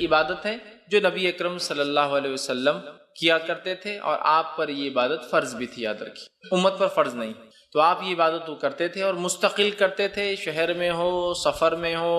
عبادت ہے جو نبی اکرم صلی اللہ علیہ وسلم کیا کرتے تھے، اور آپ پر یہ عبادت فرض بھی تھی، یاد رکھیے، امت پر فرض نہیں، تو آپ یہ عبادت وہ کرتے تھے اور مستقل کرتے تھے، شہر میں ہو، سفر میں ہو،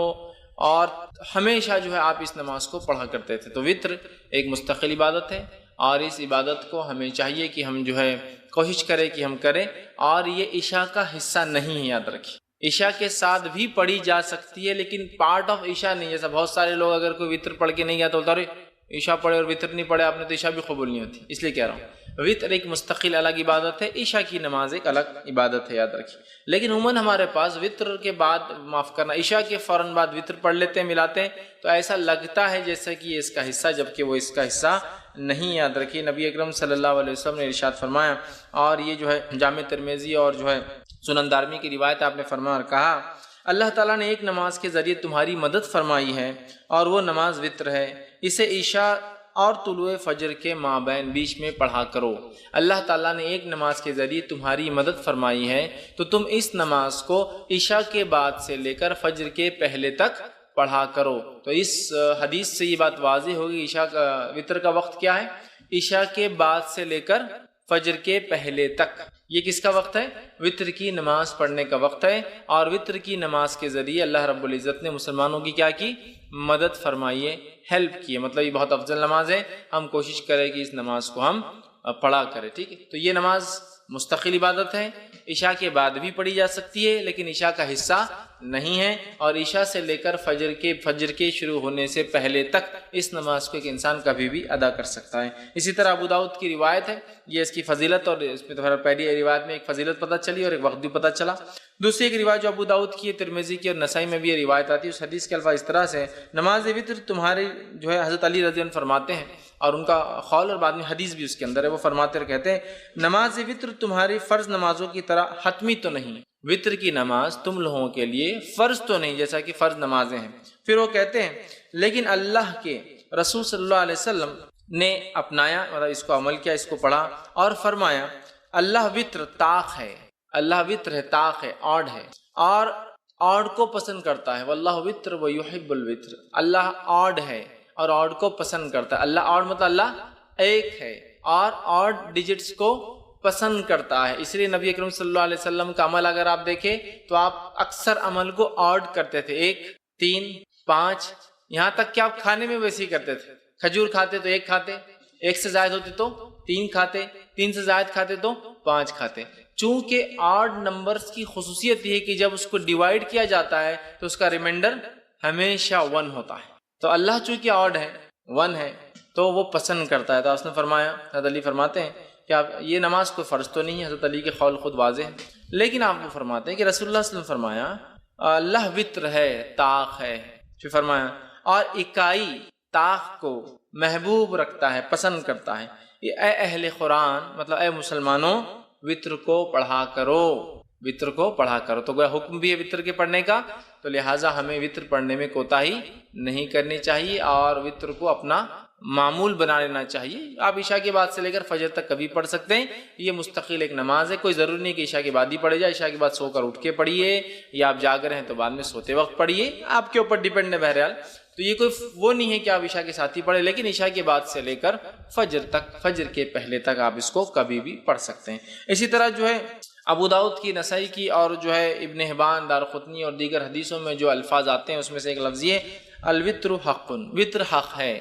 اور ہمیشہ جو ہے آپ اس نماز کو پڑھا کرتے تھے۔ تو وطر ایک مستقل عبادت ہے، اور اس عبادت کو ہمیں چاہیے کہ ہم جو ہے کوشش کریں کہ ہم کریں، اور یہ عشاء کا حصہ نہیں ہے، یاد رکھیے۔ عشاء کے ساتھ بھی پڑھی جا سکتی ہے، لیکن پارٹ آف عشاء نہیں۔ جیسا بہت سارے لوگ اگر کوئی وطر پڑھ کے نہیں گیا تو بولتا رہے عشاء پڑھے اور وطر نہیں پڑھے آپ نے تو عشاء بھی قبول نہیں ہوتی، اس لیے کہہ رہا ہوں وطر ایک مستقل الگ عبادت ہے، عشاء کی نماز ایک الگ عبادت ہے، یاد رکھیے۔ لیکن عموماً ہمارے پاس وطر کے بعد، معاف کرنا، عشاء کے فوراً بعد وطر پڑھ لیتے ہیں، ملاتے ہیں، تو ایسا لگتا ہے جیسے کہ یہ اس کا حصہ، جبکہ وہ اس کا حصہ نہیں، یاد رکھیے۔ نبی اکرم صلی اللہ علیہ وسلم نے ارشاد فرمایا، اور یہ جو ہے جامع ترمذی اور جو ہے سنن دارمی کی روایت، آپ نے فرمایا اور کہا، اللہ تعالیٰ نے ایک نماز کے ذریعے تمہاری مدد فرمائی ہے، اور وہ نماز وطر ہے، اسے عشاء اور طلوع فجر کے مابین بیچ میں پڑھا کرو۔ اللہ تعالیٰ نے ایک نماز کے ذریعے تمہاری مدد فرمائی ہے، تو تم اس نماز کو عشاء کے بعد سے لے کر فجر کے پہلے تک پڑھا کرو۔ تو اس حدیث سے یہ بات واضح ہوگی، عشاء کا وطر کا وقت کیا ہے؟ عشاء کے بعد سے لے کر فجر کے پہلے تک، یہ کس کا وقت ہے؟ وطر کی نماز پڑھنے کا وقت ہے، اور وطر کی نماز کے ذریعے اللہ رب العزت نے مسلمانوں کی کیا کی؟ مدد فرمائی ہے، ہیلپ کی ہے، مطلب یہ بہت افضل نماز ہے، ہم کوشش کریں کہ اس نماز کو ہم پڑھا کریں، ٹھیک ہے۔ تو یہ نماز مستقل عبادت ہے، عشاء کے بعد بھی پڑھی جا سکتی ہے، لیکن عشاء کا حصہ نہیں ہے، اور عشاء سے لے کر فجر کے شروع ہونے سے پہلے تک اس نماز کو ایک انسان کبھی بھی ادا کر سکتا ہے۔ اسی طرح ابو داؤد کی روایت ہے، یہ اس کی فضیلت، اور اس میں تو پہلی روایت میں ایک فضیلت پتہ چلی اور ایک وقت بھی پتہ چلا۔ دوسری ایک روایت جو ابو داؤد کی ہے، ترمذی کی اور نسائی میں بھی یہ روایت آتی ہے، اس حدیث کے الفاظ اس طرح سے، نماز وطر تمہاری جو ہے، حضرت علی رضی اللہ عنہ فرماتے ہیں، اور ان کا قول اور بعد میں حدیث بھی اس کے اندر ہے، وہ فرماتے اور کہتے ہیں، نماز وطر تمہاری فرض نمازوں کی طرح حتمی تو نہیں، وطر کی نماز تم لوگوں کے لیے فرض تو نہیں جیسا کہ فرض نمازیں ہیں۔ پھر وہ کہتے ہیں، لیکن اللہ کے رسول صلی اللہ علیہ وسلم نے اپنایا، مطلب اس کو عمل کیا، اس کو پڑھا، اور فرمایا، اللہ وطر طاق ہے، اللہ وطر ہے، طاق ہے، آڈ ہے، اور آڈ کو پسند کرتا ہے، واللہ وطر ویحب الوطر، اللہ آڈ ہے اور آڈ کو پسند کرتا ہے۔ اللہ آڈ مطلب اللہ ایک ہے، اور آڈ ڈیجٹس کو پسند کرتا ہے، اس لیے نبی اکرم صلی اللہ علیہ وسلم کا عمل اگر آپ دیکھیں تو آپ اکثر عمل کو آڈ کرتے تھے، 1، 3، 5، یہاں تک کہ آپ کھانے میں ویسے ہی کرتے تھے، کھجور کھاتے تو 1 کھاتے، 1 سے زائد ہوتے تو 3 کھاتے، 3 سے زائد کھاتے تو 5 کھاتے۔ چونکہ آڈ نمبرز کی خصوصیت یہ ہے کہ جب اس کو ڈیوائیڈ کیا جاتا ہے تو اس کا ریمائنڈر ہمیشہ 1 ہوتا ہے، تو اللہ چونکہ آڈ ہے، 1 ہے، تو وہ پسند کرتا ہے۔ تو اس نے فرمایا، حضرت علی فرماتے ہیں کہ آپ یہ نماز کوئی فرض تو نہیں ہے، حضرت علی کے قول خود واضح ہے، لیکن آپ وہ فرماتے ہیں کہ رسول اللہ صلی اللہ علیہ وسلم فرمایا، اللہ وطر ہے، طاق ہے، پھر فرمایا، اور اکائی طاق کو محبوب رکھتا ہے، پسند کرتا ہے۔ اے اہل قرآن، مطلب اے مسلمانوں، وطر کو پڑھا کرو، وطر کو پڑھا کرو۔ تو گویا حکم بھی ہے وطر کے پڑھنے کا، تو لہٰذا ہمیں وطر پڑھنے میں کوتاہی نہیں کرنی چاہیے، اور وطر کو اپنا معمول بنا لینا چاہیے۔ آپ عشاء کے بعد سے لے کر فجر تک کبھی پڑھ سکتے ہیں، یہ مستقل ایک نماز ہے، کوئی ضروری نہیں کہ عشاء کے بعد ہی پڑھے جائے، عشاء کے بعد سو کر اٹھ کے پڑھیے، یا آپ جاگ رہے ہیں تو بعد میں سوتے وقت پڑھیے، آپ کے اوپر ڈیپینڈ ہے بہرحال۔ تو یہ کوئی وہ نہیں ہے کہ آپ عشاء کے ساتھ ہی پڑھیں، لیکن عشاء کے بعد سے لے کر فجر تک، فجر کے پہلے تک آپ اس کو کبھی بھی پڑھ سکتے ہیں۔ اسی طرح جو ہے ابو داؤد کی، نسائی کی، اور جو ہے ابن حبان، دارقطنی اور دیگر حدیثوں میں جو الفاظ آتے ہیں اس میں سے ایک لفظ یہ، الوطر حق، وطر حق ہے،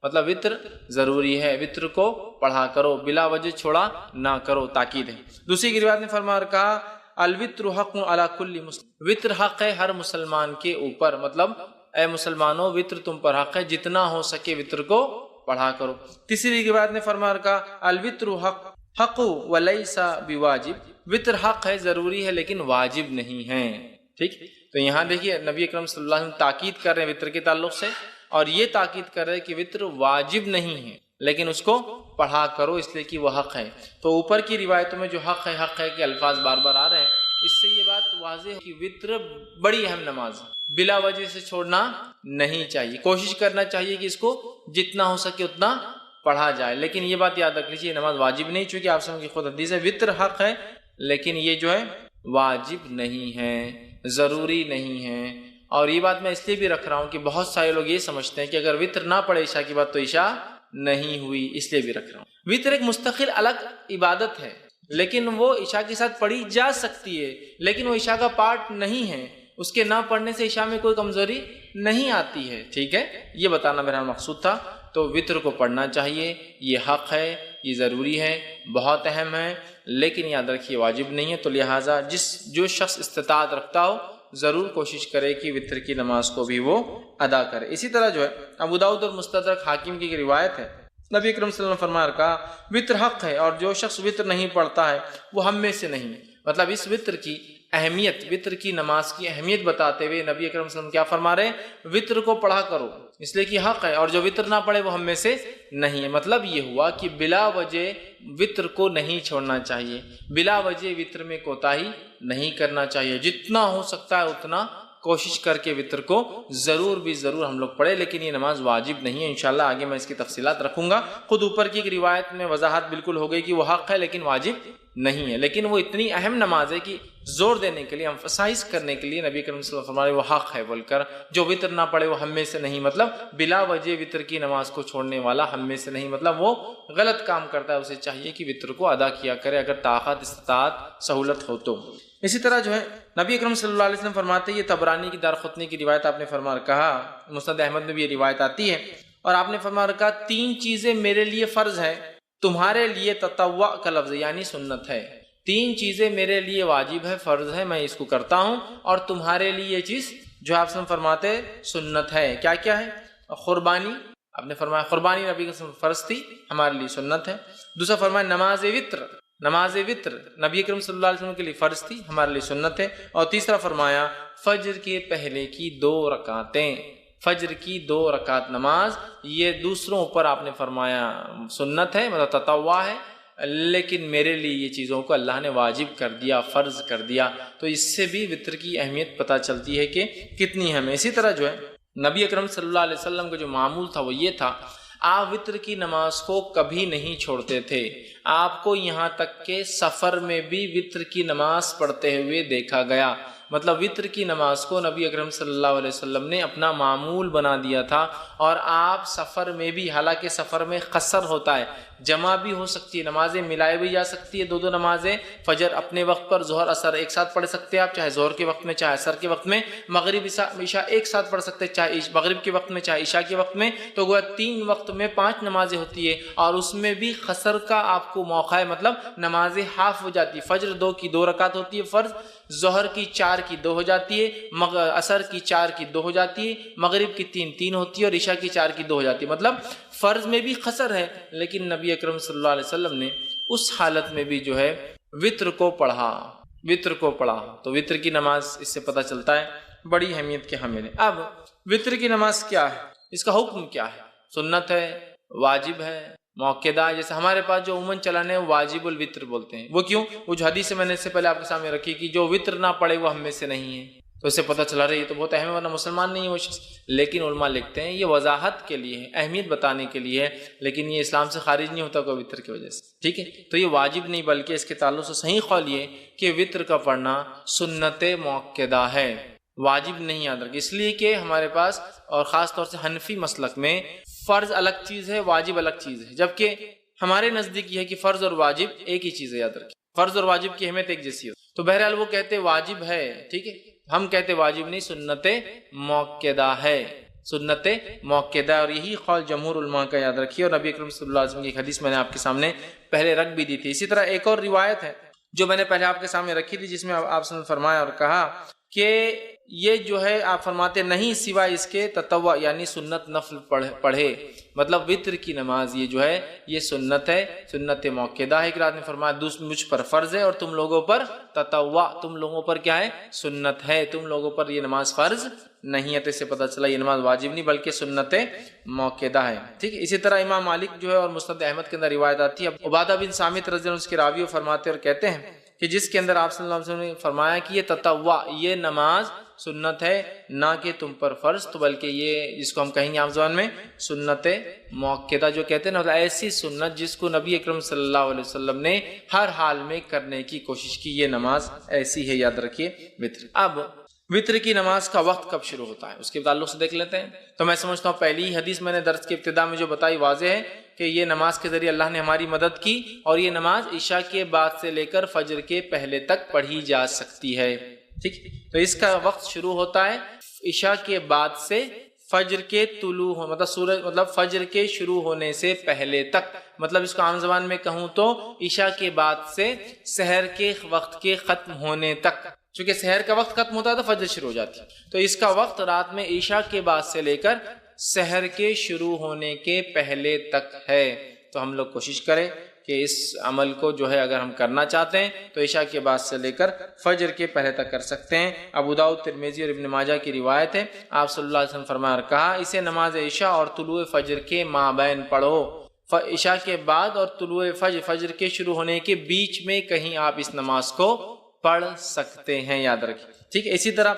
مطلب وطر ضروری ہے، وطر کو پڑھا کرو، بلا وجہ چھوڑا نہ کرو، تاکید ہے۔ دوسری کی روایت نے فرمایا اور کہا، الوطر حق علی کل مسلم، وطر حق ہے ہر مسلمان کے اوپر، مطلب اے مسلمانوں، وطر تم پر حق ہے، جتنا ہو سکے وطر کو پڑھا کرو۔ تیسری روایت نے فرمایا اور کہا، الوطر حق ولیس بواجب، وطر حق ہے، ضروری ہے، لیکن واجب نہیں ہے، ٹھیک۔ تو یہاں دیکھیے نبی اکرم صلی اللہ علیہ وسلم تاکید کر رہے ہیں وطر کے تعلق سے، اور یہ تاکید کر رہے کہ وطر واجب نہیں ہے، لیکن اس کو پڑھا کرو، اس لیے کہ وہ حق ہے۔ تو اوپر کی روایتوں میں جو حق ہے کہ الفاظ بار بار آ رہے ہیں، اس سے یہ بات واضح ہے کہ وطر بڑی اہم نماز ہے، بلا وجہ سے چھوڑنا نہیں چاہیے، کوشش کرنا چاہیے کہ اس کو جتنا ہو سکے اتنا پڑھا جائے، لیکن یہ بات یاد رکھ لیجیے، نماز واجب نہیں، چونکہ آپ سب کی خود حدیث ہے، وطر حق ہے، لیکن یہ جو ہے واجب نہیں ہے، ضروری نہیں ہے، اور یہ بات میں اس لیے بھی رکھ رہا ہوں کہ بہت سارے لوگ یہ سمجھتے ہیں کہ اگر وطر نہ پڑے عشاء کے بعد تو عشاء نہیں ہوئی، اس لیے بھی رکھ رہا ہوں۔ وطر ایک مستقل الگ عبادت ہے، لیکن وہ عشاء کے ساتھ پڑھی جا سکتی ہے، لیکن وہ عشاء کا پارٹ نہیں ہے، اس کے نہ پڑھنے سے عشاء میں کوئی کمزوری نہیں آتی ہے، ٹھیک ہے، یہ بتانا میرا مقصود تھا۔ تو وطر کو پڑھنا چاہیے، یہ حق ہے، یہ ضروری ہے، بہت اہم ہے، لیکن یاد رکھیے واجب نہیں ہے۔ تو لہٰذا جو شخص استطاعت رکھتا ہو ضرور کوشش کرے کہ وطر کی نماز کو بھی وہ ادا کرے۔ اسی طرح جو ہے ابو داؤد اور مستدرک حاکم کی ایک روایت ہے، نبی اکرم صلی اللہ علیہ وسلم فرمایا کہا وطر حق ہے، اور جو شخص وطر نہیں پڑھتا ہے وہ ہم میں سے نہیں ہے۔ مطلب اس وطر کی اہمیت، وطر کی نماز کی اہمیت بتاتے ہوئے نبی اکرم صلی اللہ علیہ وسلم کیا فرما رہے ہیں؟ وطر کو پڑھا کرو، اس لیے کہ حق ہے، اور جو وطر نہ پڑھے وہ ہم میں سے نہیں ہے۔ مطلب یہ ہوا کہ بلا وجہ وطر کو نہیں چھوڑنا چاہیے، بلا وجہ وطر میں کوتاہی نہیں کرنا چاہیے، جتنا ہو سکتا ہے اتنا کوشش کر کے وطر کو ضرور ہم لوگ پڑھیں، لیکن یہ نماز واجب نہیں ہے۔ انشاءاللہ آگے میں اس کی تفصیلات رکھوں گا۔ خود اوپر کی ایک روایت میں وضاحت بالکل ہو گئی کہ وہ حق ہے لیکن واجب نہیں ہے، لیکن وہ اتنی اہم نماز ہے کہ زور دینے کے لیے، ایمفسائز کرنے کے لیے نبی کریم صلی اللہ علیہ وسلم فرمائے وہ حق ہے بول کر، جو وطر نہ پڑھے وہ ہم میں سے نہیں، مطلب بلا وجہ وطر کی نماز کو چھوڑنے والا ہم میں سے نہیں، مطلب وہ غلط کام کرتا ہے، اسے چاہیے کہ وطر کو ادا کیا کرے اگر طاقت استطاعت سہولت ہو تو۔ اسی طرح جو ہے نبی اکرم صلی اللہ علیہ وسلم فرماتے ہیں، یہ طبرانی کی دارقطنی کی روایت آپ نے فرما کہا، مسند احمد میں بھی یہ روایت آتی ہے، اور آپ نے فرما کہا تین چیزیں میرے لیے فرض ہے، تمہارے لیے تطوع کا لفظ یعنی سنت ہے۔ تین چیزیں میرے لیے واجب ہے، فرض ہے، میں اس کو کرتا ہوں، اور تمہارے لیے یہ چیز جو آپ سے فرماتے سنت ہے۔ کیا کیا ہے؟ قربانی، آپ نے فرمایا قربانی نبی کا فرض تھی، ہمارے لیے سنت ہے۔ دوسرا فرمایا نماز وطر، نماز وطر نبی اکرم صلی اللہ علیہ وسلم کے لیے فرض تھی، ہمارے لیے سنت ہے۔ اور تیسرا فرمایا فجر کے پہلے کی 2 رکعتیں، فجر کی 2 رکعت نماز، یہ دوسروں پر آپ نے فرمایا سنت ہے، مطلب تطوع ہے، لیکن میرے لیے یہ چیزوں کو اللہ نے واجب کر دیا، فرض کر دیا۔ تو اس سے بھی وطر کی اہمیت پتہ چلتی ہے کہ کتنی ہے۔ اسی طرح جو ہے نبی اکرم صلی اللہ علیہ وسلم کا جو معمول تھا وہ یہ تھا، آپ وطر کی نماز کو کبھی نہیں چھوڑتے تھے، آپ کو یہاں تک کہ سفر میں بھی وطر کی نماز پڑھتے ہوئے دیکھا گیا۔ مطلب وطر کی نماز کو نبی اکرم صلی اللہ علیہ وسلم نے اپنا معمول بنا دیا تھا، اور آپ سفر میں بھی، حالانکہ سفر میں قصر ہوتا ہے، جمع بھی ہو سکتی ہے، نمازیں ملائی بھی جا سکتی ہے، 2 نمازیں فجر اپنے وقت پر ظہر اثر ایک ساتھ پڑھ سکتے ہیں آپ، چاہے ظہر کے وقت میں چاہے اثر کے وقت میں، مغرب عشاء ایک ساتھ پڑھ سکتے ہیں، چاہے مغرب کے وقت میں چاہے عشاء کے وقت میں، تو گویا 3 وقت میں 5 نمازیں ہوتی ہے، اور اس میں بھی قصر کا آپ کو موقع ہے، مطلب نمازیں ہاف ہو جاتی ہے۔ فجر 2 کی 2 رکعت ہوتی ہے فرض، ظہر کی 4 کی 2 ہو جاتی ہے، عصر کی 4 کی 2 ہو جاتی ہے، مغرب کی 3 ہوتی ہے، اور عشاء کی 4 کی 2 ہو جاتی ہے۔ مطلب فرض میں بھی قصر ہے، لیکن نبی اکرم صلی اللہ علیہ وسلم نے اس حالت میں بھی جو ہے وطر کو پڑھا، وطر کو پڑھا۔ تو وطر کی نماز اس سے پتہ چلتا ہے بڑی اہمیت کے حامل ہے۔ اب وطر کی نماز کیا ہے، اس کا حکم کیا ہے؟ سنت ہے، واجب ہے، موقدہ؟ جیسے ہمارے پاس جو عموماً چلانے واجب الوطر بولتے ہیں، وہ کیوں؟ وہ جو حدیث میں نے اس سے پہلے آپ کے سامنے رکھی کہ جو وطر نہ پڑے وہ ہم میں سے نہیں ہے، تو اس سے پتہ چلا رہی ہے تو بہت اہم ہے، ورنہ مسلمان نہیں ہے وہ شخص۔ لیکن علماء لکھتے ہیں یہ وضاحت کے لیے ہے، اہمیت بتانے کے لیے ہے، لیکن یہ اسلام سے خارج نہیں ہوتا کوئی وطر کی وجہ سے، ٹھیک ہے؟ تو یہ واجب نہیں، بلکہ اس کے تعلق سے صحیح قول یہ کہ وطر کا پڑھنا سنت موقدہ ہے، واجب نہیں، یاد رکھ، اس لیے کہ ہمارے پاس اور خاص طور سے حنفی مسلک میں فرض الگ چیز ہے، واجب الگ چیز ہے، جبکہ ہمارے نزدیک یہ ہے کہ فرض اور واجب ایک ہی چیز ہے، یاد رکھیں، فرض اور واجب کی اہمیت ایک جیسی ہو۔ تو بہرحال وہ کہتے واجب ہے، ٹھیک ہے، ہم کہتے واجب نہیں، سنت موقدہ ہے، سنت موقدہ، اور یہی قول جمہور علماء کا، یاد رکھیے۔ اور نبی اکرم صلی اللہ علیہ وسلم کی ایک حدیث میں نے آپ کے سامنے پہلے رکھ بھی دی تھی۔ اسی طرح ایک اور روایت ہے جو میں نے پہلے آپ کے سامنے رکھی تھی، جس میں آپ نے فرمایا اور کہا کہ یہ جو ہے آپ فرماتے نہیں سوائے اس کے تطوع یعنی سنت نفل پڑھے، مطلب وطر کی نماز یہ جو ہے یہ سنت ہے، سنت موقدہ ہے۔ ایک رات نے فرمایا مجھ پر فرض ہے اور تم لوگوں پر تطوع، تم لوگوں پر کیا ہے؟ سنت ہے، تم لوگوں پر یہ نماز فرض نہیں ہے۔ تو اس سے پتہ چلا یہ نماز واجب نہیں بلکہ سنت موقدہ ہے، ٹھیک ہے۔ اسی طرح امام مالک جو ہے اور مسند احمد کے اندر روایت آتی ہے، عبادہ بن صامت رضی اللہ عنہ اس کے راوی فرماتے اور کہتے ہیں کہ جس کے اندر آپ صلی اللہ علیہ وسلم نے فرمایا کہ یہ تطوع، یہ نماز سنت ہے، نہ کہ تم پر فرض، تو بلکہ یہ جس کو ہم کہیں گے عام زبان میں سنت موقدہ جو کہتے ہیں نا، ایسی سنت جس کو نبی اکرم صلی اللہ علیہ وسلم نے ہر حال میں کرنے کی کوشش کی، یہ نماز ایسی ہے، یاد رکھیے وطر۔ اب وطر کی نماز کا وقت کب شروع ہوتا ہے اس کے تعلق سے دیکھ لیتے ہیں. تو میں سمجھتا ہوں پہلی حدیث میں نے درس کی ابتدا میں جو بتائی واضح ہے کہ یہ نماز کے ذریعے اللہ نے ہماری مدد کی، اور یہ نماز عشاء کے بعد سے لے کر فجر کے پہلے تک پڑھی جا سکتی ہے. ٹھیک، تو اس کا وقت شروع ہوتا ہے عشاء کے بعد سے فجر کے طلوع مطلب فجر کے شروع ہونے سے پہلے تک، مطلب اس کو عام زبان میں کہوں تو عشاء کے بعد سے سحر کے وقت کے ختم ہونے تک. چونکہ سحر کا وقت ختم ہوتا ہے تو فجر شروع ہو جاتی ہے، تو اس کا وقت رات میں عشاء کے بعد سے لے کر سحر کے شروع ہونے کے پہلے تک ہے. تو ہم لوگ کوشش کریں کہ اس عمل کو جو ہے اگر ہم کرنا چاہتے ہیں تو عشاء کے بعد سے لے کر فجر کے پہلے تک کر سکتے ہیں. ابو داؤد، ترمذی اور ابن ماجہ کی روایت ہے، آپ صلی اللہ علیہ وسلم فرمایا کہا اسے نماز عشاء اور طلوع فجر کے مابین پڑھو. عشاء کے بعد اور طلوع فجر کے شروع ہونے کے بیچ میں کہیں آپ اس نماز کو پڑھ سکتے ہیں، یاد رکھیں. ٹھیک ہے، اسی طرح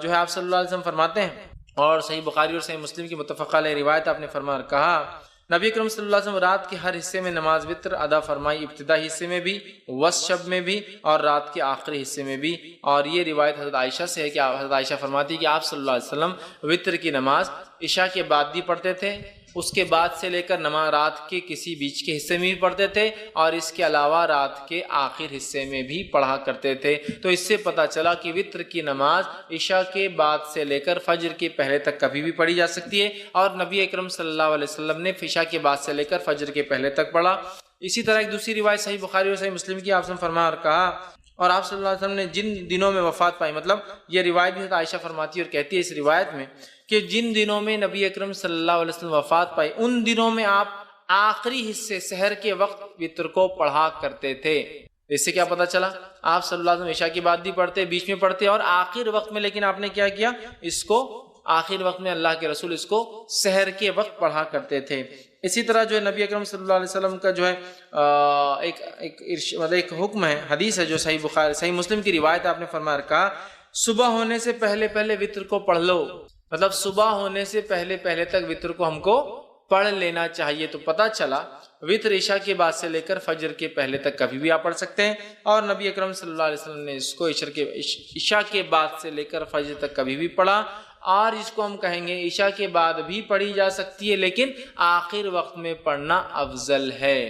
جو ہے آپ صلی اللہ علیہ وسلم فرماتے ہیں، اور صحیح بخاری اور صحیح مسلم کی متفق علیہ روایت آپ نے فرمایا کہا نبی اکرم صلی اللہ علیہ وسلم رات کے ہر حصے میں نماز وتر ادا فرمائی، ابتدائی حصے میں بھی، وسط شب میں بھی، اور رات کے آخری حصے میں بھی. اور یہ روایت حضرت عائشہ سے ہے کہ حضرت عائشہ فرماتی کہ آپ صلی اللہ علیہ وسلم وتر کی نماز عشاء کے بعد بھی پڑھتے تھے، اس کے بعد سے لے کر نماز رات کے کسی بیچ کے حصے میں بھی پڑھتے تھے، اور اس کے علاوہ رات کے آخر حصے میں بھی پڑھا کرتے تھے. تو اس سے پتہ چلا کہ وتر کی نماز عشاء کے بعد سے لے کر فجر کے پہلے تک کبھی بھی پڑھی جا سکتی ہے، اور نبی اکرم صلی اللہ علیہ وسلم نے عشاء کے بعد سے لے کر فجر کے پہلے تک پڑھا. اسی طرح ایک دوسری روایت صحیح بخاری اور صحیح مسلم کی آپ نے فرمایا اور کہا، اور آپ صلی اللہ علیہ وسلم نے جن دنوں میں وفات پائی، مطلب یہ روایت بھی عائشہ فرماتی ہے اور کہتی ہے اس روایت میں کہ جن دنوں میں نبی اکرم صلی اللہ علیہ وسلم وفات پائی ان دنوں میں آپ آخری حصے سحر کے وقت وتر کو پڑھا کرتے تھے. اس سے کیا پتہ چلا؟ آپ صلی اللہ علیہ وسلم عشاء کی بعد بھی پڑھتے، بیچ میں پڑھتے، اور آخر وقت میں، لیکن آپ نے کیا کیا، اس کو آخر وقت میں اللہ کے رسول اس کو سحر کے وقت پڑھا کرتے تھے. اسی طرح جو ہے نبی اکرم صلی اللہ علیہ وسلم کا جو ہے ایک حکم ہے، حدیث ہے جو صحیح بخاری صحیح مسلم کی روایت آپ نے فرمایا کہا صبح ہونے سے پہلے پہلے وتر کو پڑھ لو. مطلب صبح ہونے سے پہلے پہلے تک وتر کو ہم کو پڑھ لینا چاہیے. تو پتہ چلا وتر عشاء کے بعد سے لے کر فجر کے پہلے تک کبھی بھی آپ پڑھ سکتے ہیں، اور نبی اکرم صلی اللہ علیہ وسلم نے اس کو عشاء کے بعد سے لے کر فجر تک کبھی بھی پڑھا. اور اس کو ہم کہیں گے عشاء کے بعد بھی پڑھی جا سکتی ہے، لیکن آخر وقت میں پڑھنا افضل ہے،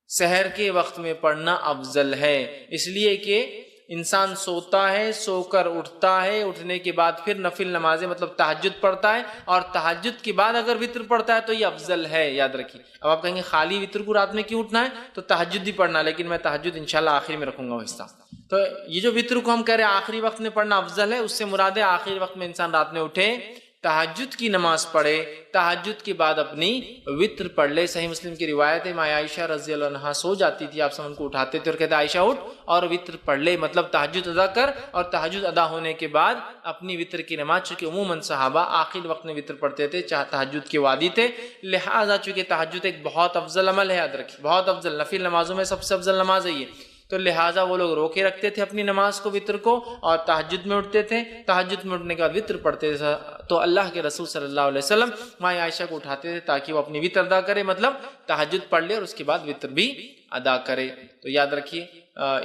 سحر کے وقت میں پڑھنا افضل ہے. اس لیے کہ انسان سوتا ہے، سو کر اٹھتا ہے، اٹھنے کے بعد پھر نفل نمازیں مطلب تہجد پڑھتا ہے، اور تہجد کے بعد اگر وتر پڑھتا ہے تو یہ افضل ہے، یاد رکھیے. اب آپ کہیں گے خالی وتر کو رات میں کیوں اٹھنا ہے؟ تو تہجد ہی پڑھنا، لیکن میں تہجد انشاءاللہ آخری میں رکھوں گا وہ حصہ. تو یہ جو وتر کو ہم کہہ رہے ہیں آخری وقت میں پڑھنا افضل ہے، اس سے مراد ہے آخری وقت میں انسان رات میں اٹھے، تہجد کی نماز پڑھے، تہجد کے بعد اپنی وتر پڑھ لے. صحیح مسلم کی روایت ہے، ماں عائشہ رضی اللہ عنہا سو جاتی تھی، آپ سب ان کو اٹھاتے تھے اور کہتے عائشہ اٹھ اور وتر پڑھ لے، مطلب تہجد ادا کر، اور تہجد ادا ہونے کے بعد اپنی وتر کی نماز. چونکہ عموماً صحابہ آخر وقت میں وتر پڑھتے تھے، چاہے تہجد کے وادی تھے، لہٰذا چونکہ تہجد ایک بہت افضل عمل ہے، یاد رکھیے بہت افضل، نفل نمازوں میں سب سے افضل نماز ہے یہ، تو لہٰذا وہ لوگ روکے رکھتے تھے اپنی نماز کو وتر کو، اور تہجد میں اٹھتے تھے، تہجد میں اٹھنے کے بعد وتر پڑھتے تھے. تو اللہ کے رسول صلی اللہ علیہ وسلم ماں عائشہ کو اٹھاتے تھے تاکہ وہ اپنی وتر ادا کرے، مطلب تہجد پڑھ لے اور اس کے بعد وتر بھی ادا کرے. تو یاد رکھیے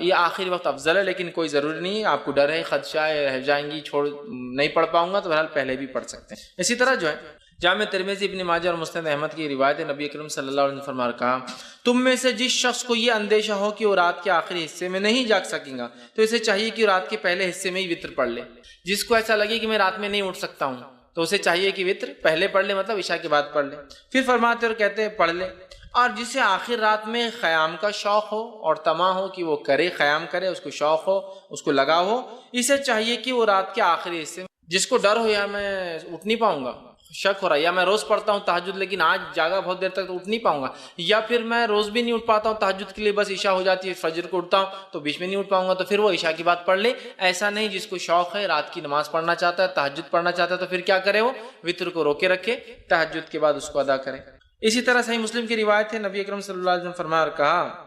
یہ آخری وقت افضل ہے، لیکن کوئی ضروری نہیں ہے. آپ کو ڈر ہے، خدشہ ہے رہ جائیں گی، نہیں پڑھ پاؤں گا، تو بہرحال پہلے بھی پڑھ سکتے ہیں. اسی طرح جو ہے جامع ترمذی، ابن ماجہ اور مسند احمد کی روایت ہے، نبی اکرم صلی اللہ علیہ وسلم فرمایا کہا تم میں سے جس شخص کو یہ اندیشہ ہو کہ وہ رات کے آخری حصے میں نہیں جاگ سکیں گا تو اسے چاہیے کہ رات کے پہلے حصے میں ہی وتر پڑھ لے. جس کو ایسا لگے کہ میں رات میں نہیں اٹھ سکتا ہوں تو اسے چاہیے کہ وتر پہلے پڑھ لے، مطلب عشاء کے بعد پڑھ لے. پھر فرماتے اور کہتے ہیں پڑھ لے. اور جسے آخر رات میں خیام کا شوق ہو اور طمع ہو کہ وہ کرے، خیام کرے، اس کو شوق ہو، اس کو لگا ہو، اسے چاہیے کہ وہ رات کے آخری حصے میں، جس کو ڈر ہو یا میں اٹھ نہیں پاؤں گا، شک ہو رہا ہے، یا میں روز پڑھتا ہوں تہجد لیکن آج جاگا بہت دیر تک تو اٹھ نہیں پاؤں گا، یا پھر میں روز بھی نہیں اٹھ پاتا ہوں تہجد کے لیے، بس عشاء ہو جاتی ہے، فجر کو اٹھتا ہوں تو بیچ میں نہیں اٹھ پاؤں گا، تو پھر وہ عشاء کی بات پڑھ لے. ایسا نہیں، جس کو شوق ہے، رات کی نماز پڑھنا چاہتا ہے، تہجد پڑھنا چاہتا ہے، تو پھر کیا کرے، وہ وتر کو روکے رکھے، تہجد کے بعد اس کو ادا کرے. اسی طرح صحیح مسلم کی روایت ہے، نبی اکرم صلی اللہ علیہ وسلم فرمایا اور کہا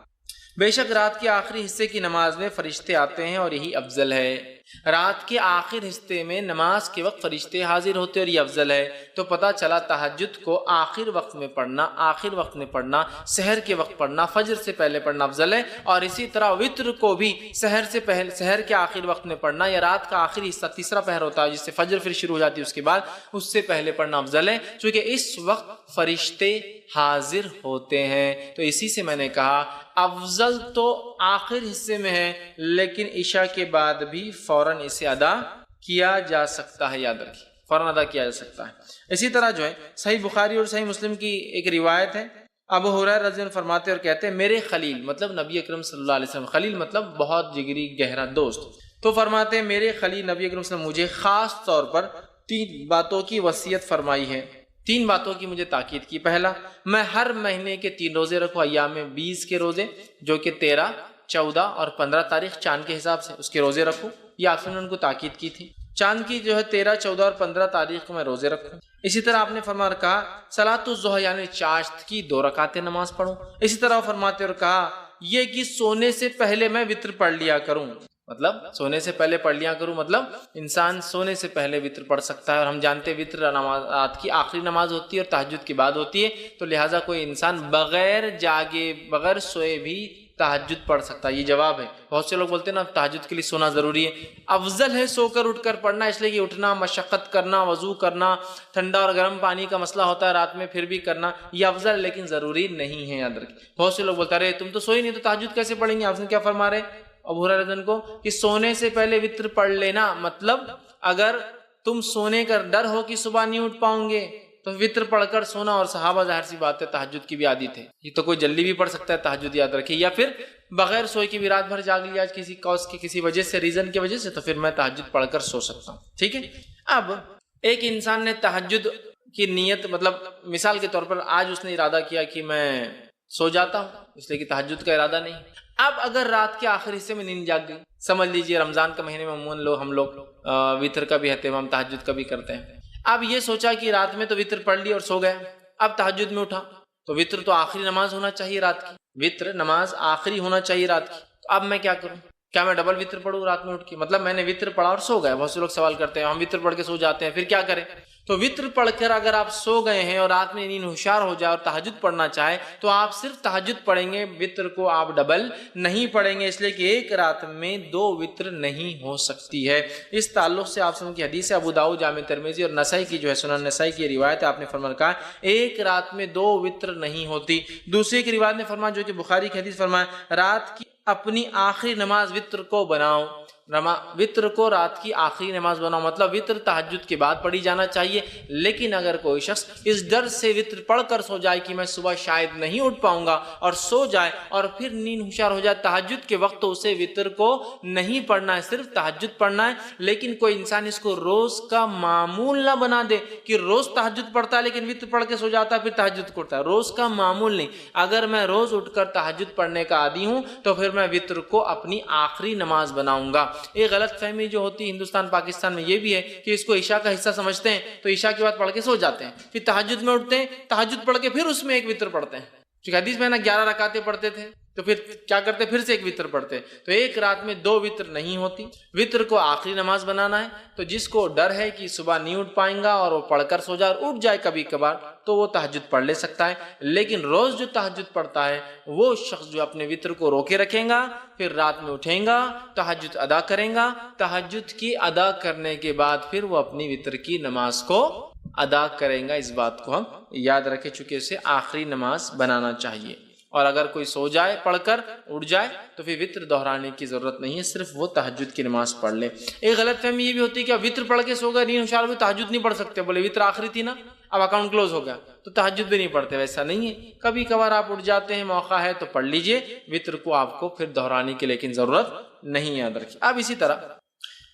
بے شک رات کے آخری حصے کی نماز میں فرشتے آتے ہیں اور یہی افضل ہے. رات کے آخر حصے میں نماز کے وقت فرشتے حاضر ہوتے اور یہ افضل ہے، تو پتہ چلا تہجد کو آخر وقت میں پڑھنا، سحر کے وقت پڑھنا، فجر سے پہلے پڑھنا افضل ہے، اور اسی طرح وتر کو بھی سحر کے آخر وقت میں پڑھنا، یا رات کا آخری حصہ تیسرا پہر ہوتا ہے جس سے فجر پھر شروع ہو جاتی ہے، اس کے بعد اس سے پہلے پڑھنا افضل ہے، چونکہ اس وقت فرشتے حاضر ہوتے ہیں۔ تو اسی سے میں نے کہا افضل تو آخر حصے میں ہے، لیکن عشاء کے بعد بھی فوراً اسے ادا کیا جا سکتا ہے، یاد رکھیے فوراً ادا کیا جا سکتا ہے۔ اسی طرح جو ہے صحیح بخاری اور صحیح مسلم کی ایک روایت ہے، ابو ہریرہ رضی اللہ عنہ فرماتے اور کہتے ہیں میرے خلیل مطلب نبی اکرم صلی اللہ علیہ وسلم، خلیل مطلب بہت جگری گہرا دوست، تو فرماتے ہیں میرے خلیل نبی اکرم صلی اللہ علیہ وسلم مجھے خاص طور پر 3 باتوں کی وصیت فرمائی ہے، 3 باتوں کی مجھے تاکید کی۔ پہلا، میں ہر مہینے کے 3 روزے رکھوں، ایام 20 کے روزے جو کہ 13، 14 اور 15 تاریخ چاند کے حساب سے اس کے روزے رکھوں، یہ آپ نے ان کو تاکید کی تھی۔ چاند کی جو ہے 13، 14 اور 15 تاریخ کو میں روزے رکھوں۔ اسی طرح آپ نے فرمایا کہا صلاۃ الضحیٰ یعنی چاشت کی 2 رکعتیں نماز پڑھوں۔ اسی طرح فرماتے اور کہا یہ کہ سونے سے پہلے میں وتر پڑھ لیا کروں، مطلب سونے سے پہلے پڑھ لیا کروں، مطلب انسان سونے سے پہلے وتر پڑھ سکتا ہے، اور ہم جانتے ہیں وتر نماز رات کی آخری نماز ہوتی ہے اور تہجد کے بعد ہوتی ہے، تو لہٰذا کوئی انسان بغیر جاگے بغیر سوئے بھی تہجد پڑھ سکتا ہے۔ یہ جواب ہے۔ بہت سے لوگ بولتے ہیں نا تہجد کے لیے سونا ضروری ہے، افضل ہے سو کر اٹھ کر پڑھنا، اس لیے کہ اٹھنا، مشقت کرنا، وضو کرنا، ٹھنڈا اور گرم پانی کا مسئلہ ہوتا ہے رات میں پھر بھی کرنا، یہ افضل لیکن ضروری نہیں ہے، یاد رکھیں۔ بہت سے لوگ بولتے ہیں ارے تم تو سوئی نہیں تو تہجد کیسے پڑھیں گے؟ آپ نے کیا فرما رہے ابو ہریرہ رضی اللہ عنہ کو کہ سونے سے پہلے وتر پڑھ لینا، مطلب اگر تم سونے کا ڈر ہو کہ صبح نہیں اٹھ پاؤں گے تو وتر پڑھ کر سونا، اور صحابہ ظاہر سی بات ہے تہجد کی بھی عادی تھے، یہ تو کوئی جلدی بھی پڑھ سکتا ہے تہجد، یاد رکھیے، یا پھر بغیر سوئے کی بھی رات بھر جاگ لیا کسی کاز کی کسی وجہ سے، ریزن کی وجہ سے، تو پھر میں تہجد پڑھ کر سو سکتا ہوں، ٹھیک ہے۔ اب ایک انسان نے تہجد کی نیت، مطلب مثال کے طور پر آج اس نے ارادہ کیا کہ میں سو جاتا ہوں، اس لیے کہ تہجد کا ارادہ نہیں۔ اب اگر رات کے آخر حصے میں نیند جاگ گئی، سمجھ لیجئے رمضان کا مہینے میں عموماً ہم لوگ وتر کا بھی اہتمام تہجد کا بھی کرتے ہیں، اب یہ سوچا کہ رات میں تو وتر پڑھ لی اور سو گیا، اب تہجد میں اٹھا تو وتر تو آخری نماز ہونا چاہیے رات کی، وتر نماز آخری ہونا چاہیے رات کی، تو اب میں کیا کروں؟ کیا میں ڈبل وتر پڑھوں رات میں اٹھ کے؟ مطلب میں نے وتر پڑھا اور سو گیا، بہت سے لوگ سوال کرتے ہیں ہم وتر پڑھ کے سو جاتے ہیں پھر کیا کریں؟ تو وتر پڑھ کر اگر آپ سو گئے ہیں اور رات میں نیند ہوشیار ہو جائے اور تہجد پڑھنا چاہے تو آپ صرف تہجد پڑھیں گے، وتر کو آپ ڈبل نہیں پڑھیں گے، اس لیے کہ ایک رات میں 2 وتر نہیں ہو سکتی ہے۔ اس تعلق سے آپ سن کی حدیث ہے ابو داؤد جامع ترمذی اور نسائی کی جو ہے سنن نسائی کی روایت ہے، آپ نے فرمایا کہا ایک رات میں 2 وتر نہیں ہوتی۔ دوسری ایک روایت نے فرمایا جو کہ بخاری کی حدیث فرمایا رات کی اپنی آخری نماز وتر کو بناؤ، وتر کو رات کی آخری نماز بناؤ، مطلب وتر تہجد کے بعد پڑھی جانا چاہیے، لیکن اگر کوئی شخص اس ڈر سے وتر پڑھ کر سو جائے کہ میں صبح شاید نہیں اٹھ پاؤں گا اور سو جائے اور پھر نیند ہوشیار ہو جائے تہجد کے وقت، تو اسے وتر کو نہیں پڑھنا ہے، صرف تہجد پڑھنا ہے۔ لیکن کوئی انسان اس کو روز کا معمول نہ بنا دے کہ روز تہجد پڑھتا ہے لیکن وتر پڑھ کے سو جاتا ہے پھر تہجد کرتا ہے، روز کا معمول نہیں۔ اگر میں روز اٹھ کر تہجد پڑھنے کا عادی ہوں تو پھر میں وتر کو اپنی آخری نماز بناؤں گا۔ ایک غلط فہمی جو ہوتی ہے ہندوستان پاکستان میں یہ بھی ہے کہ اس کو عشاء کا حصہ سمجھتے ہیں، تو عشاء کے بعد پڑھ کے سو جاتے ہیں، پھر تہجد میں اٹھتے ہیں، تہجد پڑھ کے پھر اس میں ایک وتر پڑھتے ہیں، کیونکہ حدیث میں نا 11 رکعتیں پڑھتے تھے تو پھر کیا کرتے پھر سے ایک وتر پڑھتے، تو ایک رات میں 2 وتر نہیں ہوتی، وتر کو آخری نماز بنانا ہے۔ تو جس کو ڈر ہے کہ صبح نہیں اٹھ پائیں گا اور وہ پڑھ کر سو جائے اور اٹھ جائے کبھی کبھار تو وہ تہجد پڑھ لے سکتا ہے، لیکن روز جو تہجد پڑھتا ہے وہ شخص جو اپنے وتر کو روکے رکھیں گا، پھر رات میں اٹھیں گا، تہجد ادا کریں گا، تہجد کی ادا کرنے کے بعد پھر وہ اپنی وتر کی نماز کو ادا کریں گا۔ اس بات کو ہم یاد رکھیں چونکہ اسے آخری نماز بنانا چاہیے، اور اگر کوئی سو جائے پڑھ کر اٹھ جائے تو پھر وتر دہرانے کی ضرورت نہیں ہے، صرف وہ تہجد کی نماز پڑھ لے۔ ایک غلط فہمی یہ بھی ہوتی ہے کہ وتر پڑھ کے سو گئے، نیند ہوشیار ہوئی، تہجد نہیں پڑھ سکتے، بولے وتر آخری تھی نا اب اکاؤنٹ کلوز ہو گیا تو تہجد بھی نہیں پڑھتے، ویسا نہیں ہے، کبھی کبھار آپ اٹھ جاتے ہیں، موقع ہے تو پڑھ لیجئے، وتر کو آپ کو پھر دہرانے کی لیکن ضرورت نہیں، یاد رکھیے۔ اب اسی طرح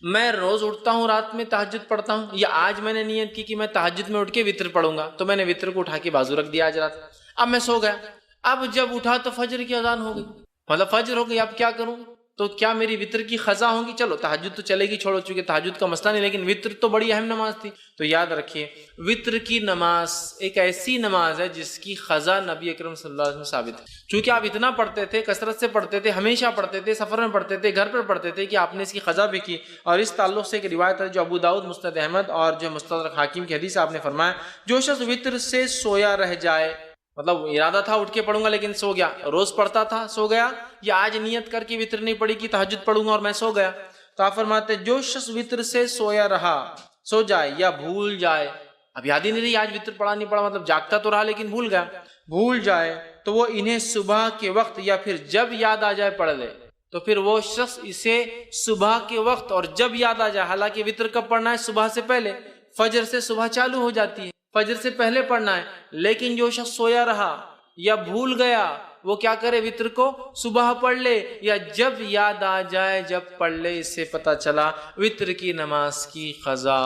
میں روز اٹھتا ہوں رات میں تہجد پڑھتا ہوں، یا آج میں نے نیت کی کہ میں تہجد میں اٹھ کے وتر پڑھوں گا تو میں نے وتر کو اٹھا کے بازو رکھ دیا آج رات، اب میں سو گیا، اب جب اٹھا تو فجر کی اذان ہو گئی، مطلب فجر ہو گئی، اب کیا کروں؟ تو کیا میری وطر کی قضا ہوگی؟ چلو تہجد تو چلے گی، چھوڑو، چونکہ تہجد کا مسئلہ نہیں، لیکن وطر تو بڑی اہم نماز تھی۔ تو یاد رکھیے وطر کی نماز ایک ایسی نماز ہے جس کی قضا نبی اکرم صلی اللہ علیہ وسلم ثابت ہے۔ چونکہ آپ اتنا پڑھتے تھے، کثرت سے پڑھتے تھے، ہمیشہ پڑھتے تھے، سفر میں پڑھتے تھے، گھر پر پڑھتے تھے، کہ آپ نے اس کی قضا بھی کی۔ اور اس تعلق سے ایک روایت ہے جو ابو داؤد، مسند احمد اور جو مستدرک حاکم کی حدیث، آپ نے فرمایا جو شخص وطر سے سویا رہ جائے، مطلب ارادہ تھا اٹھ کے پڑھوں گا لیکن سو گیا، روز پڑھتا تھا سو گیا، یا آج نیت کر کے وطر نہیں پڑھی کہ تہجد پڑھوں گا اور میں سو گیا، تو آپ فرماتے جو شخص وطر سے سویا رہا، سو جائے یا بھول جائے، اب یاد ہی نہیں رہی آج وطر پڑھا نہیں پڑھا، مطلب جاگتا تو رہا لیکن بھول گیا، بھول جائے تو وہ انہیں صبح کے وقت یا پھر جب یاد آ جائے پڑھ لے۔ تو پھر وہ شخص اسے صبح کے وقت اور جب یاد آ جائے، حالانکہ وطر کب پڑھنا ہے؟ صبح سے پہلے، فجر سے صبح چالو ہو جاتی ہے، فجر سے پہلے پڑھنا ہے، لیکن جو شخص سویا رہا یا بھول گیا وہ کیا کرے؟ وطر کو صبح پڑھ لے یا جب یاد آ جائے جب پڑھ لے۔ اس سے پتہ چلا وطر کی نماز کی قضا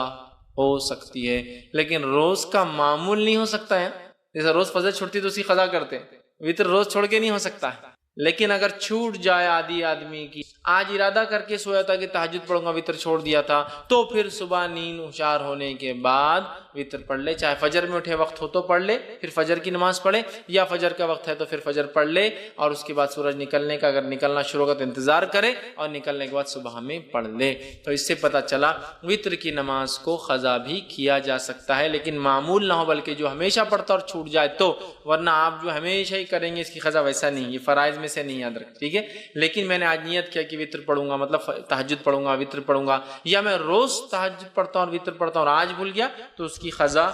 ہو سکتی ہے، لیکن روز کا معمول نہیں ہو سکتا ہے۔ جیسے روز فجر چھوٹتی تو اس کی قضا کرتے، وطر روز چھوڑ کے نہیں ہو سکتا ہے۔ لیکن اگر چھوٹ جائے آدھی آدمی کی، آج ارادہ کر کے سویا تھا کہ تہجد پڑھوں گا، وطر چھوڑ دیا تھا، تو پھر صبح نیند ہوشیار ہونے کے بعد وطر پڑھ لے، چاہے فجر میں اٹھے وقت ہو تو پڑھ لے، پھر فجر کی نماز پڑھے، یا فجر کا وقت ہے تو پھر فجر پڑھ لے، اور اس کے بعد سورج نکلنے کا اگر نکلنا شروع ہوگا تو انتظار کرے، اور نکلنے کے بعد صبح میں پڑھ لے۔ تو اس سے پتہ چلا وطر کی نماز کو قضا بھی کیا جا سکتا ہے، لیکن معمول نہ ہو، بلکہ جو ہمیشہ پڑھتا اور چھوٹ جائے تو، ورنہ آپ جو ہمیشہ ہی کریں گے اس کی قضا ویسا نہیں، یہ فرائض میں سے نہیں، یاد رکھ، ٹھیک ہے۔ لیکن میں نے آج نیت کیا کہ وطر پڑھوں گا، مطلب تہجد پڑھوں گا، وطر پڑھوں گا، یا میں روز تہجد پڑھتا ہوں اور وطر پڑھتا ہوں اور آج بھول گیا، تو اس کی قضا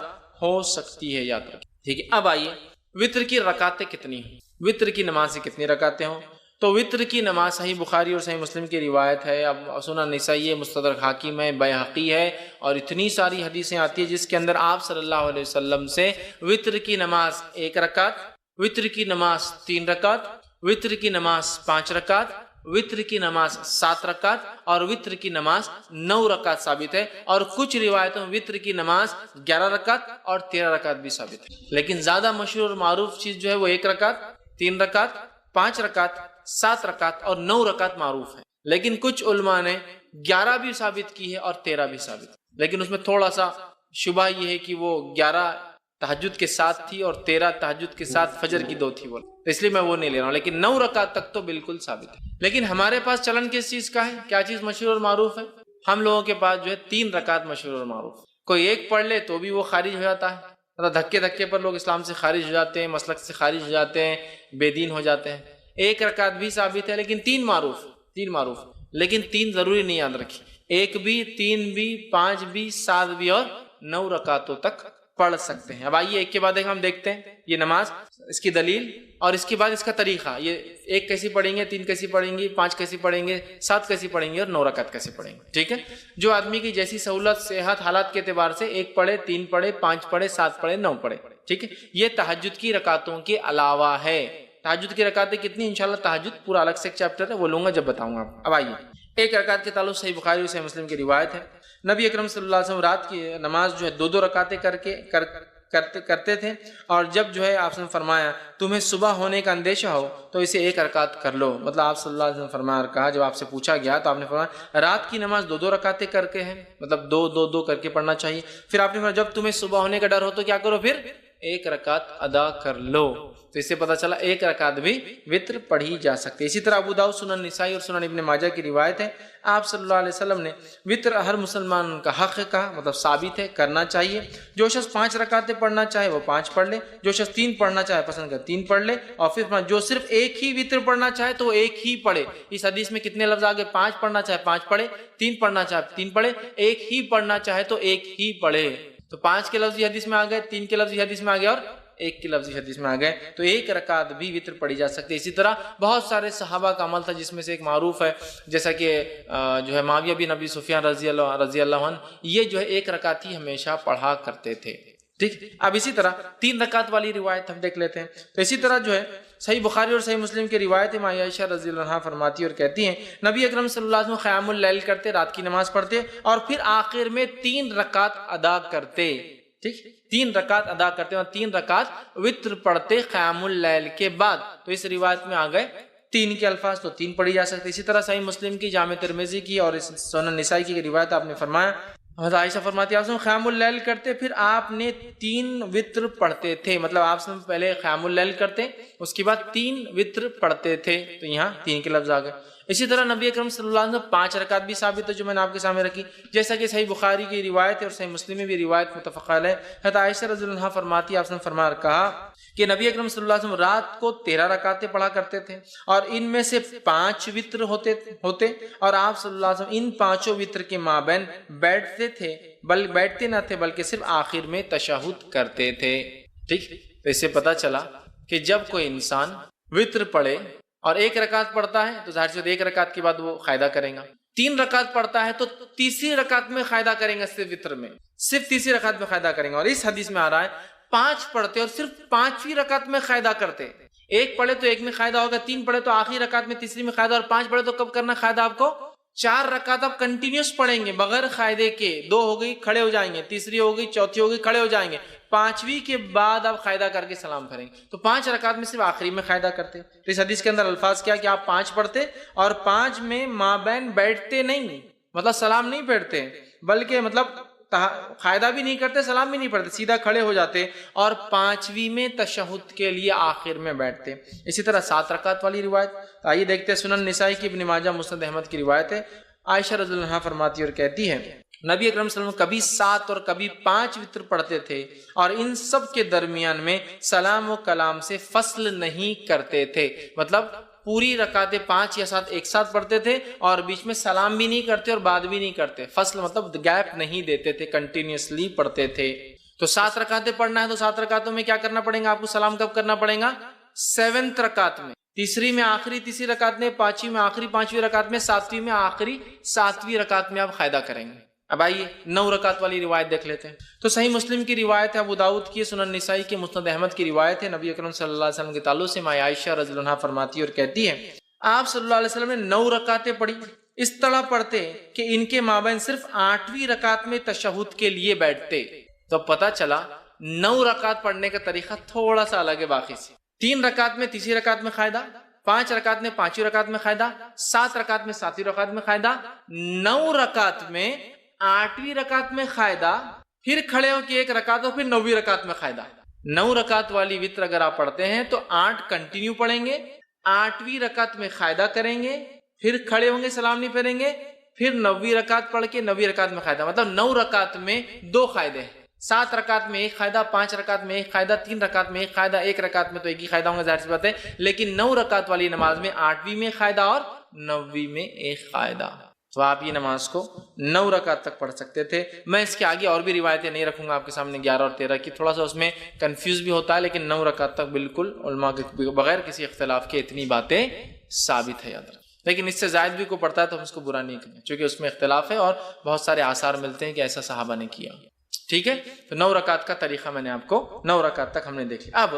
ہو سکتی ہے، یاد رکھ، ٹھیک ہے۔ اب آئیے وطر کی رکعتیں کتنی ہیں، وطر کی نماز سے کتنی رکعتیں ہوں؟ تو وطر کی نماز صحیح بخاری اور صحیح مسلم کی روایت ہے، اب سنن نسائی ہے، مستدرک حاکم ہے، بیہقی ہے، اور اتنی ساری حدیثیں آتی ہیں جس کے اندر آپ صلی اللہ علیہ وسلم سے وطر کی نماز 1 رکعت، وطر کی نماز 3 رکعت، وطر کی نماز 5 رکعت، وطر کی نماز 7 رکعت اور وطر کی نماز 9 رکعت ثابت ہے، اور کچھ روایتوں میں وطر کی نماز 11 رکعت اور 13 رکعت بھی ثابت ہے، لیکن زیادہ مشہور اور معروف چیز جو ہے وہ 1 رکعت، 3 رکعت، 5 رکعت، 7 رکعت اور 9 رکعت معروف ہے، لیکن کچھ علماء نے 11 بھی ثابت کی ہے اور 13 بھی ثابت ہے، لیکن اس میں تھوڑا سا شبہ یہ ہے کہ وہ 11 تہجد کے ساتھ تھی اور 13 تہجد کے ساتھ فجر کی 2 تھی، اس لیے میں وہ نہیں لے رہا ہوں، لیکن 9 رکعت تک تو بالکل ثابت ہے۔ لیکن ہمارے پاس چلن کس چیز کا ہے؟ کیا چیز مشہور اور معروف ہے؟ ہم لوگوں کے پاس جو ہے 3 رکعت مشہور اور معروف، کوئی ایک پڑھ لے تو بھی وہ خارج ہو جاتا ہے، مطلب دھکے دھکے پر لوگ اسلام سے خارج ہو جاتے ہیں، مسلک سے خارج ہو جاتے ہیں، بے دین ہو جاتے ہیں۔ 1 رکعت بھی ثابت ہے، لیکن 3 معروف، لیکن 3 ضروری نہیں، یاد رکھیے، 1 بھی، 3 بھی، 5 بھی، 7 بھی اور 9 رکعتوں تک پڑھ سکتے ہیں۔ اب آئیے ایک کے بعد ایک ہم دیکھتے ہیں یہ نماز، اس کی دلیل اور اس کے بعد اس کا طریقہ، یہ 1 کیسی پڑھیں گے، 3 کیسی پڑھیں گے، 5 کیسی پڑھیں گے، 7 کیسی پڑھیں گے اور 9 رکعت کیسے پڑھیں گے، ٹھیک ہے۔ جو آدمی کی جیسی سہولت، صحت، حالات کے اعتبار سے 1 پڑھے، 3 پڑھے، 5 پڑھے، 7 پڑھے، 9 پڑھے، ٹھیک ہے۔ یہ تہجد کی رکعتوں کے علاوہ ہے۔ تہجد کی رکعتیں کتنی؟ انشاءاللہ تہجد پورا الگ سے ایک چیپٹر ہے، وہ لوں گا جب بتاؤں گا۔ اب آئیے 1 رکعت کے تعلق صحیح بخاری اور صحیح مسلم کی روایت ہے، نبی اکرم صلی اللہ علیہ وسلم رات کی نماز جو ہے 2 رکعتیں کرتے تھے، اور جب جو ہے آپ نے فرمایا تمہیں صبح ہونے کا اندیشہ ہو تو اسے 1 رکعت کر لو، مطلب آپ صلی اللہ علیہ وسلم فرمایا، اور کہا جب آپ سے پوچھا گیا تو آپ نے فرمایا رات کی نماز 2 رکعتیں کر کے ہیں، مطلب 2 کر کے پڑھنا چاہیے۔ پھر آپ نے فرمایا جب تمہیں صبح ہونے کا ڈر ہو تو کیا کرو، پھر 1 رکعت ادا کر لو۔ تو اس سے پتہ چلا 1 رکعت بھی وطر پڑھی جا سکتی ہے۔ اسی طرح ابو داؤد، سنن نسائی اور سنن ابن ماجہ کی روایت ہے، آپ صلی اللہ علیہ وسلم نے وطر ہر مسلمان کا حق کہا، مطلب ثابت ہے، کرنا چاہیے۔ جو شخص 5 رکعتیں پڑھنا چاہے وہ 5 پڑھ لے، جو شخص 3 پڑھنا چاہے پسند کر 3 پڑھ لے، اور پھر جو صرف 1 ہی وطر پڑھنا چاہے تو 1 ہی پڑھے۔ اس حدیث میں کتنے لفظ آگے؟ 5 پڑھنا چاہے 5 پڑھے، 3 پڑھنا چاہے 3 پڑھے، 1 ہی پڑھنا چاہے تو 1 ہی پڑھے۔ تو 5 کے لفظ حدیث میں آ گئے، 3 کے لفظ حدیث میں آ گئے اور 1 کی لفظی حدیث میں آ گئے، تو 1 رکعت بھی وطر پڑھی جا سکتی ہے۔ اسی طرح بہت سارے صحابہ کا عمل تھا، جس میں سے ایک معروف ہے، جیسا کہ جو ہے معاویہ بن ابی سفیان رضی اللہ عنہ، یہ جو ہے 1 رکعت ہی ہمیشہ پڑھا کرتے تھے، ٹھیک۔ اب اسی طرح 3 رکعت والی روایت ہم دیکھ لیتے ہیں۔ تو اسی طرح جو ہے صحیح بخاری اور صحیح مسلم کی روایت ہے، ماں عائشہ رضی اللہ عنہا فرماتی اور کہتی ہیں نبی اکرم صلی اللہ علیہ وسلم قیام اللیل کرتے، رات کی نماز پڑھتے، اور پھر آخر میں 3 رکعت ادا کرتے، ٹھیک، 3 رکعت ادا کرتے اور 3 رکعت وطر پڑھتے قیام اللیل کے بعد۔ تو اس روایت میں آ گئے تین کے الفاظ تو تین پڑھی جا سکتے. اسی طرح صحیح مسلم کی، جامع ترمذی کی اور سنن نسائی کی روایت آپ نے فرمایا، حضرت عائشہ فرماتی ہے آپ قیام اللیل کرتے، پھر آپ نے 3 وتر پڑھتے تھے. مطلب آپ سے پہلے قیام اللیل کرتے، اس کے بعد 3 وتر پڑھتے تھے. تو یہاں 3 کے لفظ آ گئے. اسی طرح نبی اکرم صلی اللہ علیہ وسلم 5 رکعت بھی ثابت ہے جو میں نے آپ کے سامنے رکھی، جیسا کہ صحیح بخاری کی روایت ہے اور صحیح مسلم میں بھی روایت متفق علیہ. حضرت عائشہ رضی اللہ عنہا فرماتی ہے آپ نے فرمایا کہا کہ نبی اکرم صلی اللہ علیہ وسلم رات کو 13 رکعتیں پڑھا کرتے تھے اور ان میں سے 5 وتر ہوتے اور آپ صلی اللہ علیہ وسلم ان 5 وتر کے مابین بیٹھتے تھے، بیٹھتے نہ تھے بلکہ صرف آخر میں تشہد کرتے تھے. ٹھیک، تو اس سے پتہ چلا کہ جب کوئی انسان وتر پڑھے اور 1 رکعت پڑھتا ہے تو ظاہر سے 1 رکعت کے بعد وہ قاعدہ کرے گا. 3 رکعت پڑھتا ہے تو تیسری رکعت میں قاعدہ کریں گا، صرف وتر میں صرف تیسری رکعت میں قاعدہ کریں گا. اور اس حدیث میں آ رہا ہے 5 پڑھتے اور صرف 5ویں رکعت میں قاعدہ کرتے. 1 پڑھے تو 1 میں قاعدہ ہوگا، 3 پڑھے تو آخری رکعت میں تیسری میں قاعدہ، اور 5 پڑھے تو کب کرنا قاعدہ آپ کو؟ 4 رکعت آپ کنٹینیوس پڑھیں گے بغیر قاعدے کے. 2 ہو گئی کھڑے ہو جائیں گے، تیسری ہو گئی، چوتھی ہو گئی کھڑے ہو جائیں گے، 5ویں کے بعد آپ قاعدہ کر کے سلام پھیریں گے. تو 5 رکعت میں صرف آخری میں قاعدہ کرتے. تو اس حدیث کے اندر الفاظ کیا کہ آپ 5 پڑھتے اور 5 میں مابین بیٹھتے نہیں، مطلب سلام نہیں پھیرتے، بلکہ مطلب قاعدہ بھی نہیں کرتے، سلام بھی نہیں پڑھتے، سیدھا کھڑے ہو جاتے اور 5ویں میں تشہد کے لیے آخر میں بیٹھتے. اسی طرح 7 رکعت والی روایت آئیے دیکھتے ہیں. سنن نسائی کی، ابن ماجہ، مسند احمد کی روایت ہے. عائشہ رضی اللہ عنہا فرماتی اور کہتی ہے نبی اکرم صلی اللہ علیہ وسلم کبھی 7 اور کبھی 5 وتر پڑھتے تھے اور ان سب کے درمیان میں سلام و کلام سے فصل نہیں کرتے تھے. مطلب پوری رکعتیں 5 یا 7 ایک ساتھ پڑھتے تھے اور بیچ میں سلام بھی نہیں کرتے اور بعد بھی نہیں کرتے. فصل مطلب گیپ نہیں دیتے تھے، کنٹینیوسلی پڑھتے تھے. تو 7 رکعتیں پڑھنا ہے تو 7 رکعتوں میں کیا کرنا پڑے گا آپ کو؟ سلام کب کرنا پڑے گا؟ 7th رکعت میں، تیسری میں آخری تیسری رکعت میں، 5ویں میں آخری 5ویں رکعت میں، 7ویں میں آخری 7ویں رکعت میں آپ قاعدہ کریں گے. اب آئیے 9 رکعت والی روایت دیکھ لیتے ہیں. تو صحیح مسلم کی روایت ہے، ابو داؤد کی، سنن نسائی کی، مسند احمد کی روایت ہے. نبی اکرم صلی اللہ علیہ وسلم کے تعلق سے ماں عائشہ رضی اللہ عنہا فرماتی اور کہتی ہے آپ صلی اللہ علیہ وسلم نے 9 رکعتیں پڑھی، اس طرح پڑھتے کہ ان کے مابین صرف 8ویں رکعت میں تشہد کے لیے بیٹھتے. تو پتہ چلا 9 رکعت پڑھنے کا طریقہ تھوڑا سا الگ ہے باقی سے. 3 رکعت میں تیسری رکعت میں قاعدہ، 5 رکعت میں 5ویں رکعت میں قاعدہ، 7 رکعت میں 7ویں رکعت میں قاعدہ، 9 رکعت میں 8ویں رکعت میں قاعدہ، پھر کھڑے ہو کے 1 رکعت اور پھر 9ویں رکعت میں قاعدہ. 9 رکعت والی وتر اگر آپ پڑھتے ہیں تو 8 کنٹینیو پڑھیں گے، 8ویں رکعت میں قاعدہ کریں گے، پھر کھڑے ہوں گے، سلام نہیں پھیریں گے، پھر 9ویں رکعت پڑھ کے 9ویں رکعت میں قاعدہ. مطلب 9 رکعت میں 2 قاعدے ہیں. 7 رکعت میں 1 قاعدہ، 5 رکعت میں 1 قاعدہ، 3 رکعت میں 1 قاعدہ، 1 رکعت میں تو 1 ہی قاعدہ ہوں گا ظاہر سی بات ہے. لیکن 9 رکعت والی نماز میں 8ویں میں قاعدہ اور 9ویں میں 1 قاعدہ. تو آپ یہ نماز کو 9 رکعت تک پڑھ سکتے تھے. میں اس کے آگے اور بھی روایتیں نہیں رکھوں گا آپ کے سامنے 11 اور 13 کی، تھوڑا سا اس میں کنفیوز بھی ہوتا ہے، لیکن 9 رکعت تک بالکل علماء کے بغیر کسی اختلاف کے اتنی باتیں ثابت ہے، یاد رکھیں. لیکن اس سے زائد بھی کوئی پڑھتا ہے تو ہم اس کو برا نہیں کریں، چونکہ اس میں اختلاف ہے اور بہت سارے آثار ملتے ہیں کہ ایسا صحابہ نے کیا. ٹھیک ہے، تو 9 رکعت کا طریقہ میں نے آپ کو 9 رکعت تک ہم نے دیکھ لیا. اب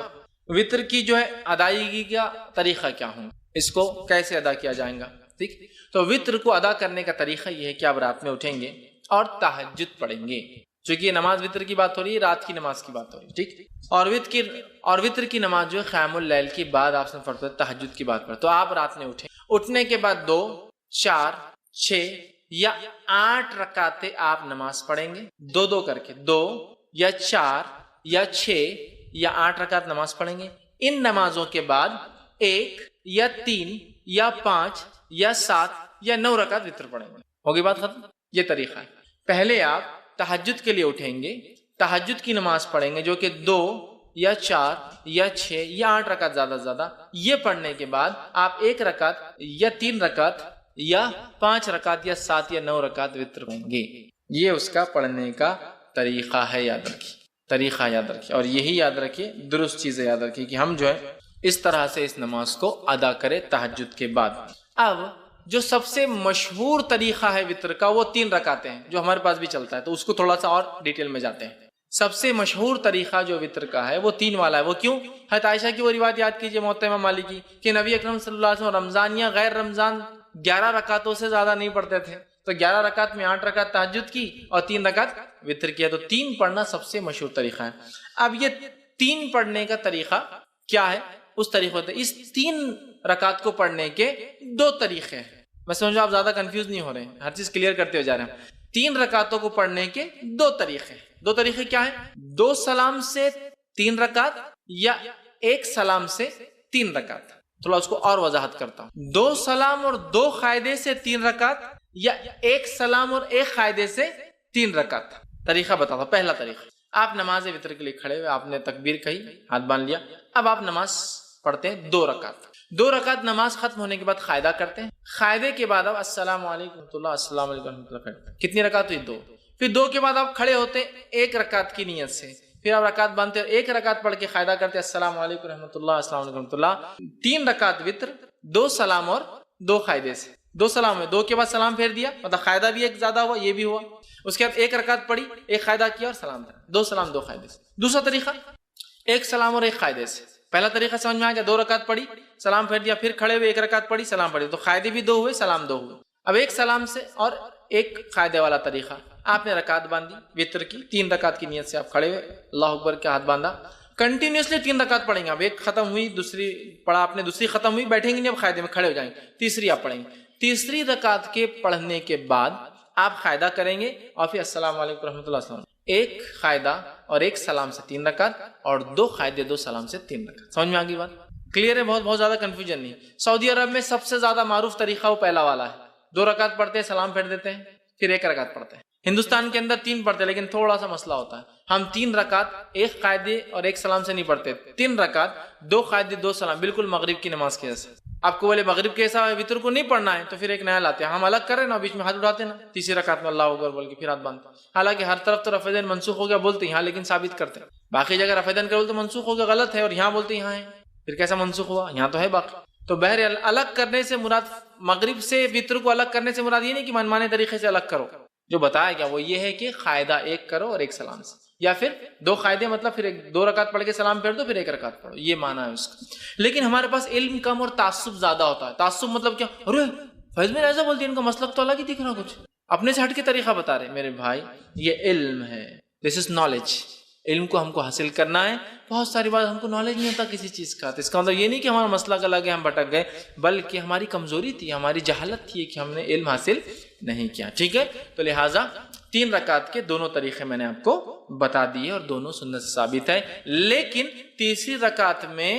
وتر کی جو ہے ادائیگی کا طریقہ کیا ہوں، اس کو کیسے ادا کیا جائے گا. ٹھیک، تو وتر کو ادا کرنے کا طریقہ یہ ہے کہ آپ رات میں اٹھیں گے اور تہجد پڑھیں گے. چونکہ یہ نماز وتر کی بات ہو رہی ہے، رات کی نماز کی بات ہو رہی ہے. ٹھیک، اور وتر کی نماز جو ہے قیام اللیل کی بعد آپ سے پڑھتے ہیں، تہجد کی بات پر. تو آپ رات میں اٹھنے کے بعد 2، 4، 6 یا 8 رکعتیں آپ نماز پڑھیں گے، 2 کر کے 2 یا 4 یا 6 یا 8 رکعت نماز پڑھیں گے. ان نمازوں کے بعد 1 یا 3 یا 5 یا 7 یا 9 رکعت وتر پڑھیں گے. ہوگی بات ختم. یہ طریقہ ہے. پہلے آپ تہجد کے لیے اٹھیں گے، تہجد کی نماز پڑھیں گے جو کہ 2 یا 4 یا 6 یا 8 رکعت زیادہ سے زیادہ. یہ پڑھنے کے بعد آپ 1 رکعت یا 3 رکعت یا 5 رکعت یا 7 یا 9 رکعت وتر پڑھیں گے. یہ اس کا پڑھنے کا طریقہ ہے، یاد رکھیے. طریقہ یاد رکھیے اور یہی یاد رکھیے، درست چیزیں یاد رکھیے کہ ہم جو ہے اس طرح سے اس نماز کو ادا کریں تہجد کے بعد. اب جو سب سے مشہور طریقہ ہے وتر کا وہ 3 رکعتیں ہیں جو ہمارے پاس بھی چلتا ہے، تو اس کو تھوڑا سا اور ڈیٹیل میں جاتے ہیں. سب سے مشہور طریقہ جو وتر کا ہے وہ 3 والا ہے. وہ کیوں؟ حضرت عائشہ کی وہ روایت یاد کیجئے موطا امام مالک کی کہ نبی اکرم صلی اللہ علیہ وسلم رمضان یا غیر رمضان 11 رکعتوں سے زیادہ نہیں پڑھتے تھے. تو 11 رکعت میں 8 رکعت تہجد کی اور 3 رکعت وتر کی ہے. تو 3 پڑھنا سب سے مشہور طریقہ ہے. اب یہ 3 پڑھنے کا طریقہ کیا ہے؟ اس طریقے سے اس 3 رکعت کو پڑھنے کے دو طریقے ہیں. میں سمجھو آپ زیادہ کنفیوز نہیں ہو رہے ہیں, ہر چیز کلیئر کرتے ہوئے جا رہے ہیں. 3 رکعتوں کو پڑھنے کے دو طریقے ہیں. دو طریقے کیا ہیں؟ 2 سلام سے 3 رکعت یا 1 سلام سے 3 رکعت. تھوڑا اس کو اور وضاحت کرتا ہوں. 2 سلام اور 2 قاعدے سے 3 رکعت یا 1 سلام اور 1 قاعدے سے 3 رکعت. طریقہ بتاتا ہوں. پہلا طریقہ, آپ نماز وتر کے لیے کھڑے ہوئے, آپ نے تکبیر کہی, ہاتھ باندھ لیا, اب آپ نماز پڑھتے ہیں 2 رکعت. 2 رکعت نماز ختم ہونے کے بعد قاعدہ کرتے ہیں. قاعدے کے بعد آپ السلام علیکم ورحمۃ اللہ, السلام علیکم ورحمۃ اللہ کرتے ہیں. کتنی رکعت ہوئی؟ 2. پھر 2 کے بعد آپ کھڑے ہوتے 1 رکعت کی نیت سے, پھر آپ رکعت باندھتے, 1 رکعت پڑھ کے قاعدہ کرتے السلام علیکم ورحمۃ اللہ, السلام علیکم ورحمۃ اللہ. 3 رکعت وتر, 2 سلام اور 2 قاعدے سے. 2 سلام ہے, 2 کے بعد سلام پھیر دیا, مطلب قاعدہ بھی ایک زیادہ ہوا, یہ بھی ہوا. اس کے بعد 1 رکعت پڑھی, 1 قاعدہ کیا اور سلام پھیرا. 2 سلام 2 قاعدے سے. دوسرا طریقہ 1 سلام اور 1 قاعدے سے. پہلا طریقہ سمجھ میں آ گیا, 2 رکعت پڑھی, سلام پھیر دیا, پھر کھڑے ہوئے 1 رکعت پڑھی, سلام پڑھی, تو قاعدے بھی 2 ہوئے, سلام 2 ہوئے. اب 1 سلام سے اور 1 قاعدے والا طریقہ, آپ نے رکعت باندھی وتر کی, 3 رکعت کی نیت سے آپ کھڑے ہوئے, اللہ اکبر کے ہاتھ باندھا, کنٹینیوسلی 3 رکعت پڑھیں گے. اب 1 ختم ہوئی, دوسری پڑھا آپ نے, دوسری ختم ہوئی, بیٹھیں گے نہیں, اب قاعدے میں کھڑے ہو جائیں گے, تیسری آپ پڑھیں گے. تیسری رکعت کے پڑھنے کے بعد آپ قاعدہ کریں گے اور پھر السلام علیکم ورحمۃ اللہ السلام. 1 قاعدہ اور 1 سلام سے 3 رکعت اور 2 قاعدے 2 سلام سے 3 رکعت. سمجھ میں آ گئی بات؟ کلیئر ہے؟ بہت زیادہ کنفیوژن نہیں. سعودی عرب میں سب سے زیادہ معروف طریقہ وہ پہلا والا ہے. 2 رکعت پڑھتے ہیں, سلام پھیر دیتے ہیں, پھر 1 رکعت پڑھتے ہیں. ہندوستان کے اندر 3 پڑھتے ہیں, لیکن تھوڑا سا مسئلہ ہوتا ہے. ہم 3 رکعت 1 قاعدے اور 1 سلام سے نہیں پڑھتے, 3 رکعت 2 قاعدے 2 سلام, بالکل مغرب کی نماز کے جیسے. آپ کو بولے مغرب کے ایسا وتر کو نہیں پڑھنا ہے, تو پھر ایک نیا لاتے ہیں, ہم الگ کر رہے نا, بیچ میں ہاتھ اٹھاتے نا, تیسری رکعت میں اللہ اکبر بول کے پھر ہاتھ باندھتے. حالانکہ ہر طرف تو رفع دین منسوخ ہو گیا بولتے ہیں یہاں, لیکن ثابت کرتے ہیں. باقی جگہ رفع دین کرو تو منسوخ ہو گیا, غلط ہے, اور یہاں بولتے ہیں یہاں ہے, پھر کیسا منسوخ ہوا؟ یہاں تو ہے باقی. تو بہرحال الگ کرنے سے مراد, مغرب سے وتر کو الگ کرنے سے مراد یہ نہیں کہ منمانے طریقے سے الگ کرو. جو بتایا گیا وہ یہ ہے کہ قاعدہ 1 کرو اور 1 سلام سے, یا پھر 2 قاعدے, مطلب پھر 2 رکعت پڑھ کے سلام پھیر دو, پھر 1 رکعت پڑھو, یہ معنی ہے اس کا. لیکن ہمارے پاس علم کم اور تعصب زیادہ ہوتا ہے. تعصب مطلب کیا؟ ارے فیض میں ایسا بولتی ہے, ان کا مسلک تو الگ ہی دکھ رہا, کچھ اپنے سے ہٹ کے طریقہ بتا رہے. میرے بھائی یہ علم ہے, دس از نالج. علم کو ہم کو حاصل کرنا ہے. بہت ساری بات ہم کو نالج نہیں ہوتا کسی چیز کا, تو اس کا مطلب یہ نہیں کہ ہمارا مسئلہ الگ ہے, ہم بھٹک گئے, بلکہ ہماری کمزوری تھی, ہماری جہالت تھی کہ ہم نے علم حاصل نہیں کیا. ٹھیک ہے, تو لہٰذا 3 رکعت کے دونوں طریقے میں نے آپ کو بتا دیے, اور دونوں سنت سے ثابت ہے. لیکن تیسری رکعت میں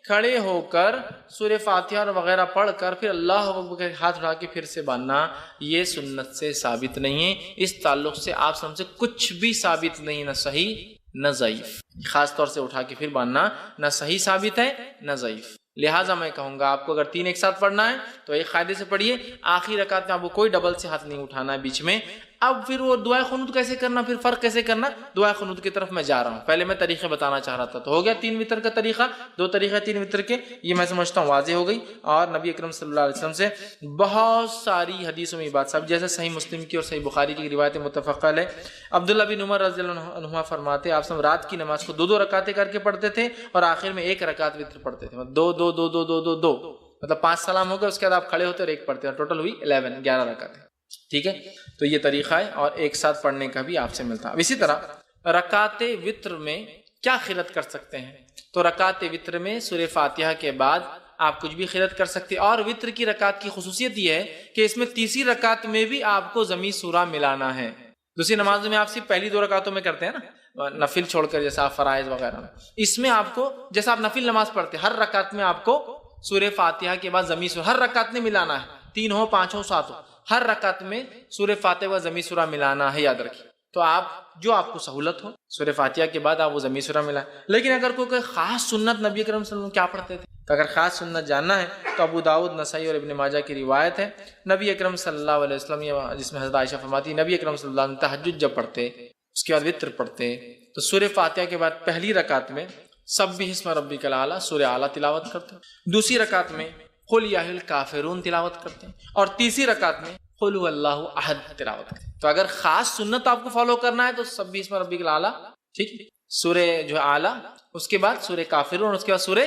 کھڑے ہو کر سورہ فاتحہ اور وغیرہ پڑھ کر پھر اللہ اکبر ہاتھ اٹھا کے پھر سے باندھنا, یہ سنت سے ثابت نہیں ہے. اس تعلق سے آپ سب سے کچھ بھی ثابت نہیں, نہ صحیح نہ ضعیف. خاص طور سے اٹھا کے پھر باندھنا نہ صحیح ثابت ہے نہ ضعیف. لہٰذا میں کہوں گا آپ کو اگر 3 ایک ساتھ پڑھنا ہے تو 1 قاعدے سے پڑھیے, آخری رکعت میں آپ کو کوئی ڈبل سے ہاتھ نہیں اٹھانا ہے بیچ میں. اب پھر وہ دعائے قنوت کیسے کرنا, پھر فرق کیسے کرنا, دعائے قنوت کی طرف میں جا رہا ہوں. پہلے میں طریقے بتانا چاہ رہا تھا, تو ہو گیا 3 وتر کا طریقہ, 2 طریقے 3 وتر کے, یہ میں سمجھتا ہوں واضح ہو گئی. اور نبی اکرم صلی اللہ علیہ وسلم سے بہت ساری حدیثوں میں بات, سب جیسے صحیح مسلم کی اور صحیح بخاری کی روایت متفق علیہ. عبداللہ بن عمر رضی اللہ عنہما فرماتے آپ سب رات کی نماز کو 2 رکعتیں کر کے پڑھتے تھے, اور آخر میں 1 رکعت وتر پڑھتے تھے. 2 2 2 2 2 2 2 مطلب 5 سلام ہو گئے, اس کے بعد آپ کھڑے ہوتے اور 1 پڑھتے, اور ٹوٹل ہوئی 11 رکعتیں. ٹھیک ہے, تو یہ طریقہ ہے, اور ایک ساتھ پڑھنے کا بھی آپ سے ملتا ہے. اسی طرح رکعت وتر میں کیا خیرت کر سکتے ہیں, تو رکعت وتر میں سورہ فاتحہ کے بعد آپ کچھ بھی خیرت کر سکتے ہیں. اور وتر کی رکعت کی خصوصیت یہ ہے کہ اس میں تیسری رکعت میں بھی آپ کو ضمی سورہ ملانا ہے. دوسری نمازوں میں آپ صرف پہلی 2 رکعتوں میں کرتے ہیں نا, نفل چھوڑ کر, جیسا آپ فرائض وغیرہ میں. اس میں آپ کو جیسا آپ نفل نماز پڑھتے ہیں, ہر رکعت میں آپ کو سورہ فاتحہ کے بعد ضمی سورہ, ہر رکعت میں ملانا ہے, 3 ہو 5 ہو 7 ہو, ہر رکعت میں سورہ فاتحہ و ضمی سورہ ملانا ہے, یاد رکھیے. تو آپ جو آپ کو سہولت ہو, سورہ فاتحہ کے بعد آپ وہ ضمی سورہ ملائیں. لیکن اگر کوئی خاص سنت نبی کرم صلی اللہ علیہ وسلم کیا پڑھتے تھے, تو اگر خاص سنت جاننا ہے تو ابو داؤد, نسائی اور ابن ماجہ کی روایت ہے, نبی اکرم صلی اللہ علیہ وسلم, جس میں حضرت عائشہ فرماتی نبی اکرم صلی اللہ علیہ وسلم تہجد جب پڑھتے, اس کے بعد وتر پڑھتے, تو سورہ فاتحہ کے بعد پہلی رکعت میں سبح اسم ربک الاعلی سورہ اعلیٰ تلاوت کرتے, دوسری رکعت میں قل یا الکافرون تلاوت کرتے ہیں, اور تیسری رکعت میں قل هو اللہ احد تلاوت کرتے ہیں. تو اگر خاص سنت آپ کو فالو کرنا ہے تو سبح اسم ربک الاعلی, ٹھیک, سورہ جو اعلیٰ, اس کے بعد سورہ کافرون, اس کے بعد سورہ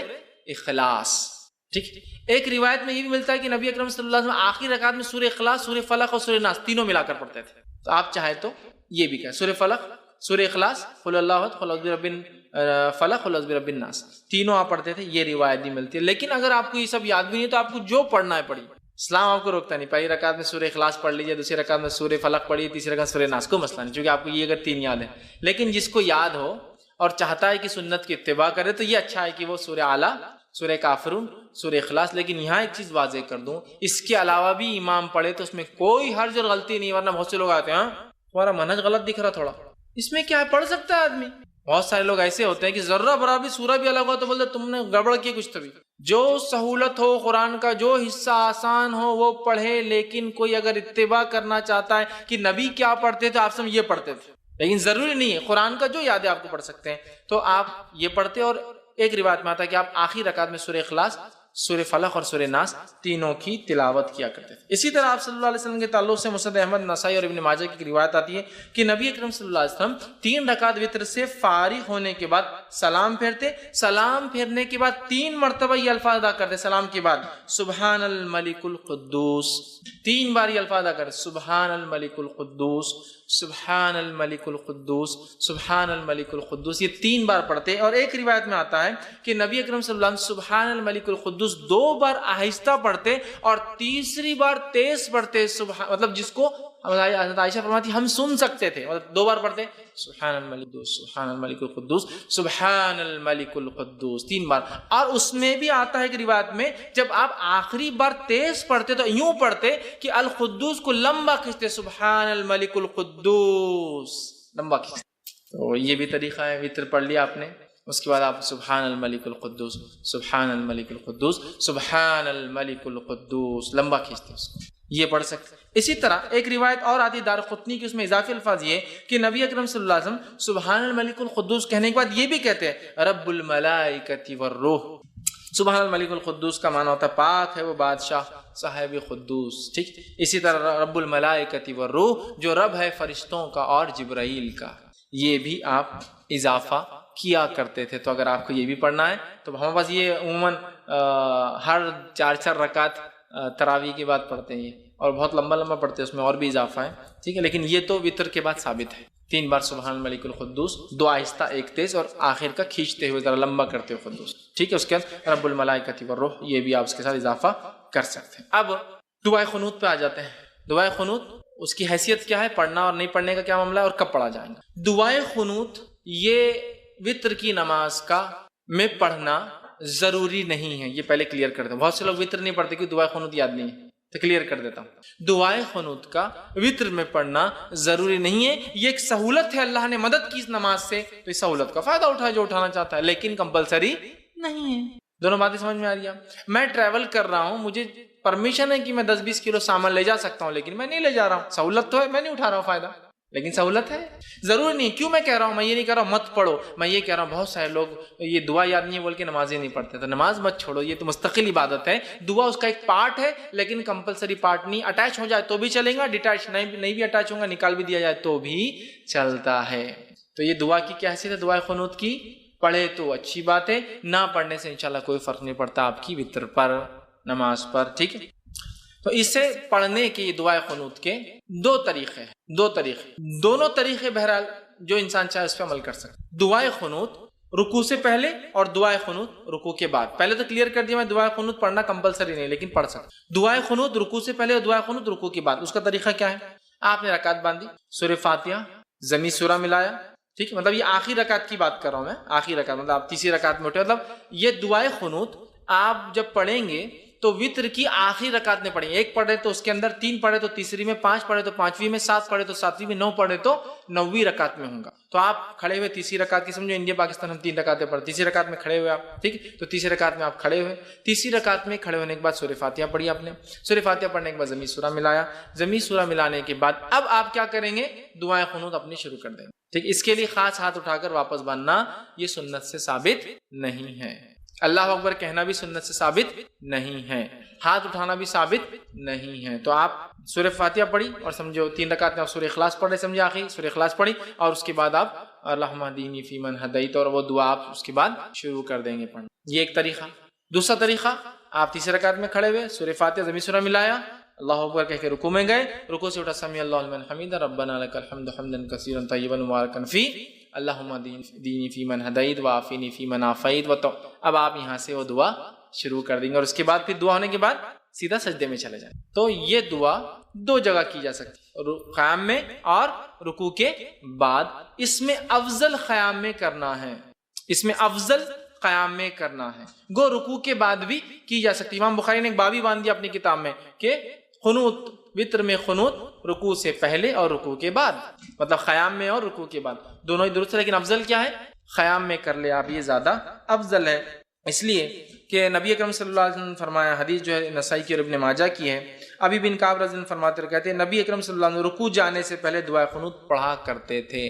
اخلاص. ٹھیک, ایک روایت میں یہ بھی ملتا ہے کہ نبی اکرم صلی اللہ علیہ وسلم آخری رکعت میں سورہ اخلاص, سورہ فلق اور سورہ ناس تینوں ملا کر پڑھتے تھے. تو آپ چاہیں تو یہ بھی کہیں سورہ فلق, سورہ اخلاص, قل اللہ احد, قل اعوذ برب فلق اور برب الناس، تینوں آپ پڑھتے تھے، یہ روایت بھی ملتی ہے۔ لیکن اگر آپ کو یہ سب یاد بھی نہیں تو آپ کو جو پڑھنا ہے پڑھیے، اسلام آپ کو روکتا نہیں۔ پہلی رکعت میں سورہ اخلاص پڑھ لیجیے، دوسری رکعت میں سورہ فلق پڑھیے، تیسری رکعت سورہ ناس، کو مسئلہ نہیں، چونکہ آپ کو یہ اگر تین یاد ہے۔ لیکن جس کو یاد ہو اور چاہتا ہے کہ سنت کی اتباع کرے تو یہ اچھا ہے کہ وہ سورہ اعلیٰ، سورہ کافرون، سورہ اخلاص۔ لیکن یہاں ایک چیز واضح کر دوں، اس کے علاوہ بھی امام پڑھے تو اس میں کوئی حرج اور غلطی نہیں، ورنہ بہت سے لوگ آتے ہیں ہاں تمہارا منہج غلط دکھ رہا تھوڑا، اس میں کیا ہے، پڑھ سکتا ہے آدمی۔ بہت سارے لوگ ایسے ہوتے ہیں کہ ذرہ برابر سورہ بھی الگ ہو تو بولتے تم نے گڑبڑ کی کچھ تبھی۔ جو سہولت ہو قرآن کا، جو حصہ آسان ہو وہ پڑھے، لیکن کوئی اگر اتباع کرنا چاہتا ہے کہ نبی کیا پڑھتے تھے آپ سب یہ پڑھتے تھے، لیکن ضروری نہیں ہے، قرآن کا جو یاد ہے آپ کو پڑھ سکتے ہیں تو آپ یہ پڑھتے۔ اور ایک روایت میں آتا ہے کہ آپ آخری رکعت میں سورہ اخلاص، سورہ فلق اور سورہ ناس تینوں کی تلاوت کیا کرتے تھے۔ اسی طرح آپ صلی اللہ علیہ وسلم کے تعلق سے مسند احمد، نسائی اور ابن ماجہ کی روایت آتی ہے کہ نبی اکرم صلی اللہ علیہ وسلم 3 رکعت وتر سے فارغ ہونے کے بعد سلام پھیرتے، سلام پھیرنے کے بعد 3 مرتبہ یہ الفاظ ادا کرتے، سلام کے بعد سبحان الملک القدوس، 3 بار یہ الفاظ ادا کرتے، سبحان الملک القدوس، سبحان الملک القدوس، سبحان الملک القدوس، یہ 3 بار پڑھتے۔ اور ایک روایت میں آتا ہے کہ نبی اکرم صلی اللہ علیہ وسلم سبحان الملک القدوس 2 بار آہستہ پڑھتے اور تیسری بار تیز پڑھتے، مطلب جس کو حضرت عائشہ فرماتی ہم سن سکتے تھے، مطلب 2 بار پڑھتے سبحان الملک القدوس، سبحان الملک القدوس، سبحان الملک القدوس 3 بار۔ اور اس میں بھی آتا ہے کہ روایت میں جب آپ آخری بار تیز پڑھتے تو یوں پڑھتے کہ القدوس کو لمبا کھینچتے، سبحان الملک القدوس لمبا کھینچتے۔ تو یہ بھی طریقہ ہے، وتر پڑھ لیا آپ نے، اس کے بعد آپ سبحان الملک القدوس، سبحان الملک القدوس، سبحان الملک القدوس لمبا کھینچتے اس کو، یہ پڑھ سکتے۔ اسی طرح ایک روایت اور آتی ہے دارقطنی کی، اس میں اضافی الفاظ یہ کہ نبی اکرم صلی اللہ علیہ وسلم سبحان الملک القدوس کہنے کے بعد یہ بھی کہتے ہیں رب الملائکۃ والروح۔ سبحان الملک القدوس کا معنی ہوتا ہے پاک ہے وہ بادشاہ صاحب قدوس، ٹھیک۔ اسی طرح رب الملائکۃ والروح جو رب ہے فرشتوں کا اور جبرائیل کا، یہ بھی آپ اضافہ کیا کرتے تھے۔ تو اگر آپ کو یہ بھی پڑھنا ہے تو ہمارے پاس یہ عموماً ہر 4 رکعت تراویح کے بعد پڑھتے ہیں یہ، اور بہت لمبا لمبا پڑھتے ہیں، اس میں اور بھی اضافہ ہے، ٹھیک ہے۔ لیکن یہ تو وتر کے بعد ثابت ہے، 3 بار سبحان الملک القدوس، 2 آہستہ 1 تیز، اور آخر کا کھینچتے ہوئے ذرا لمبا کرتے ہوئے قدوس، ٹھیک ہے۔ اس کے بعد رب الملائکۃ والروح، یہ بھی آپ اس کے ساتھ اضافہ کر سکتے ہیں۔ اب دعائے قنوت پہ آ جاتے ہیں۔ دعائے قنوت اس کی حیثیت کیا ہے، پڑھنا اور نہیں پڑھنے کا کیا معاملہ ہے، اور کب پڑھا جائے گا۔ دعائے قنوت یہ وتر کی نماز کا میں پڑھنا ضروری نہیں ہے، یہ پہلے کلیئر کر دیں۔ بہت سے لوگ وتر نہیں پڑھتے کہ دعائے قنوت یاد نہیں ہے، تو کلیئر کر دیتا ہوں۔ دعائے قنوت کا وتر میں پڑھنا ضروری نہیں ہے، یہ ایک سہولت ہے، اللہ نے مدد کی اس نماز سے، تو اس سہولت کا فائدہ اٹھائے جو اٹھانا چاہتا ہے، لیکن کمپلسری نہیں ہے۔ دونوں باتیں سمجھ میں آ رہی ہیں؟ میں ٹریول کر رہا ہوں، مجھے پرمیشن ہے کہ میں 10-20 کلو سامان لے جا سکتا ہوں، لیکن میں نہیں لے جا رہا ہوں، سہولت تو ہے، میں نہیں اٹھا رہا ہوں فائدہ، لیکن سہولت ہے، ضروری نہیں۔ کیوں میں کہہ رہا ہوں، میں یہ نہیں کہہ رہا ہوں مت پڑھو، میں یہ کہہ رہا ہوں بہت سارے لوگ یہ دعا یاد نہیں ہے بول کے نماز ہی نہیں پڑھتے، تو نماز مت چھوڑو، یہ تو مستقل عبادت ہے، دعا اس کا ایک پارٹ ہے، لیکن کمپلسری پارٹ نہیں۔ اٹیچ ہو جائے تو بھی چلے گا، ڈیٹیچ نہیں بھی اٹیچ ہوگا، نکال بھی دیا جائے تو بھی چلتا ہے۔ تو یہ دعا کی کیا حیثیت ہے دعائے قنوت کی؟ پڑھے تو اچھی بات ہے، نہ پڑھنے سے انشاءاللہ کوئی فرق نہیں پڑتا آپ کی وتر پر، نماز پر، ٹھیک ہے۔ تو اسے پڑھنے کی دعائے قنوت کے 2 طریقے ہیں، 2 طریقے، دونوں طریقے بہرحال جو انسان چاہے اس پہ عمل کر سکتا۔ دعائے قنوت رکوع سے پہلے اور دعائے قنوت رکوع کے بعد۔ پہلے تو کلیئر کر دیا میں دعائے قنوت پڑھنا کمپلسری نہیں، لیکن پڑھ سکتا۔ دعائے قنوت رکوع سے پہلے اور دعائے قنوت رکوع کے بعد، اس کا طریقہ کیا ہے؟ آپ نے رکعت باندھی، سورہ فاتحہ، ضمی سورہ ملایا، ٹھیک ہے، مطلب یہ آخری رکعت کی بات کر رہا ہوں میں، آخری رکعت مطلب آپ تیسری رکعت میں اٹھے، مطلب یہ دعائے قنوت آپ جب پڑھیں گے تو وتر کی آخری رکعت میں پڑھیں گے، 1 پڑھے تو اس کے اندر 3 پڑھے تو تیسری میں، 5 پڑھے تو 5ویں میں، 7 پڑھے تو 7ویں میں، 9 پڑھے تو 9ویں رکعت میں ہوں گا۔ تو آپ کھڑے ہوئے تیسری رکعت کی، سمجھو انڈیا پاکستان ہم 3 رکعتیں پڑھتے، تیسری رکعت میں کھڑے ہوئے آپ، ٹھیک، تو تیسری رکعت میں آپ کھڑے ہوئے، تیسری رکعت میں کھڑے ہونے کے بعد سورہ فاتحہ پڑھی آپ نے، سورہ فاتحہ پڑھنے کے بعد ضمی سورہ ملایا، ضمی سورہ ملانے کے بعد اب آپ کیا کریں گے؟ دعائے قنوت اپنی شروع کر دیں گے، ٹھیک۔ اس کے لیے خاص ہاتھ اٹھا کر واپس باندھنا یہ سنت سے ثابت نہیں ہے، اللہ اکبر کہنا بھی سنت سے ثابت نہیں ہے، ہاتھ اٹھانا بھی ثابت نہیں ہے۔ تو آپ سورہ فاتحہ پڑھی اور سمجھو 3 رکعت میں آپ سورہ اخلاص پڑھ رہے، سمجھے آخری سورہ اخلاص پڑھی، اور اس کے بعد آپ اللہم اہدنی فیمن ہدیت، اور وہ دعا آپ اس کے بعد شروع کر دیں گے پڑھنا، یہ ایک طریقہ۔ دوسرا طریقہ، آپ تیسری رکعت میں کھڑے ہوئے، سورہ فاتحہ ضمی سورہ ملایا، اللہ اکبر کہہ کے رکوع میں گئے، رکوع سے اٹھا سمیع اللہ لمن حمیدہ ربنا لک الحمد حمدا کثیرا طیبا مبارکا فیہ، اللہم دینی فی من ہدیت وعافینی فی من عافیت اب آپ یہاں سے وہ دعا شروع کر دیں گے اور اس کے بعد پھر دعا ہونے کے بعد سیدھا سجدے میں چلے جائیں. تو یہ دعا دو جگہ کی جا سکتی ہے، قیام میں اور رکوع کے بعد. اس میں افضل قیام میں کرنا ہے، اس میں افضل قیام میں کرنا ہے. گو رکوع کے بعد بھی کی جا سکتی. امام بخاری نے ایک باب ہی باندھ دیا اپنی کتاب میں کہ قنوت، وتر میں قنوت رکوع سے پہلے اور رکوع کے بعد، مطلب قیام میں اور رکوع کے بعد دونوں ہی درست ہے، لیکن افضل کیا ہے؟ قیام میں کر لے آپ، یہ زیادہ افضل ہے. اس لیے کہ نبی اکرم صلی اللہ علیہ وسلم نے فرمایا، حدیث جو ہے نسائی کی اور ابن ماجہ کی ہے، ابی بن کعب رضی اللہ عنہ فرماتے کہتے ہیں نبی اکرم صلی اللہ علیہ وسلم رکوع جانے سے پہلے دعائے قنوت پڑھا کرتے تھے.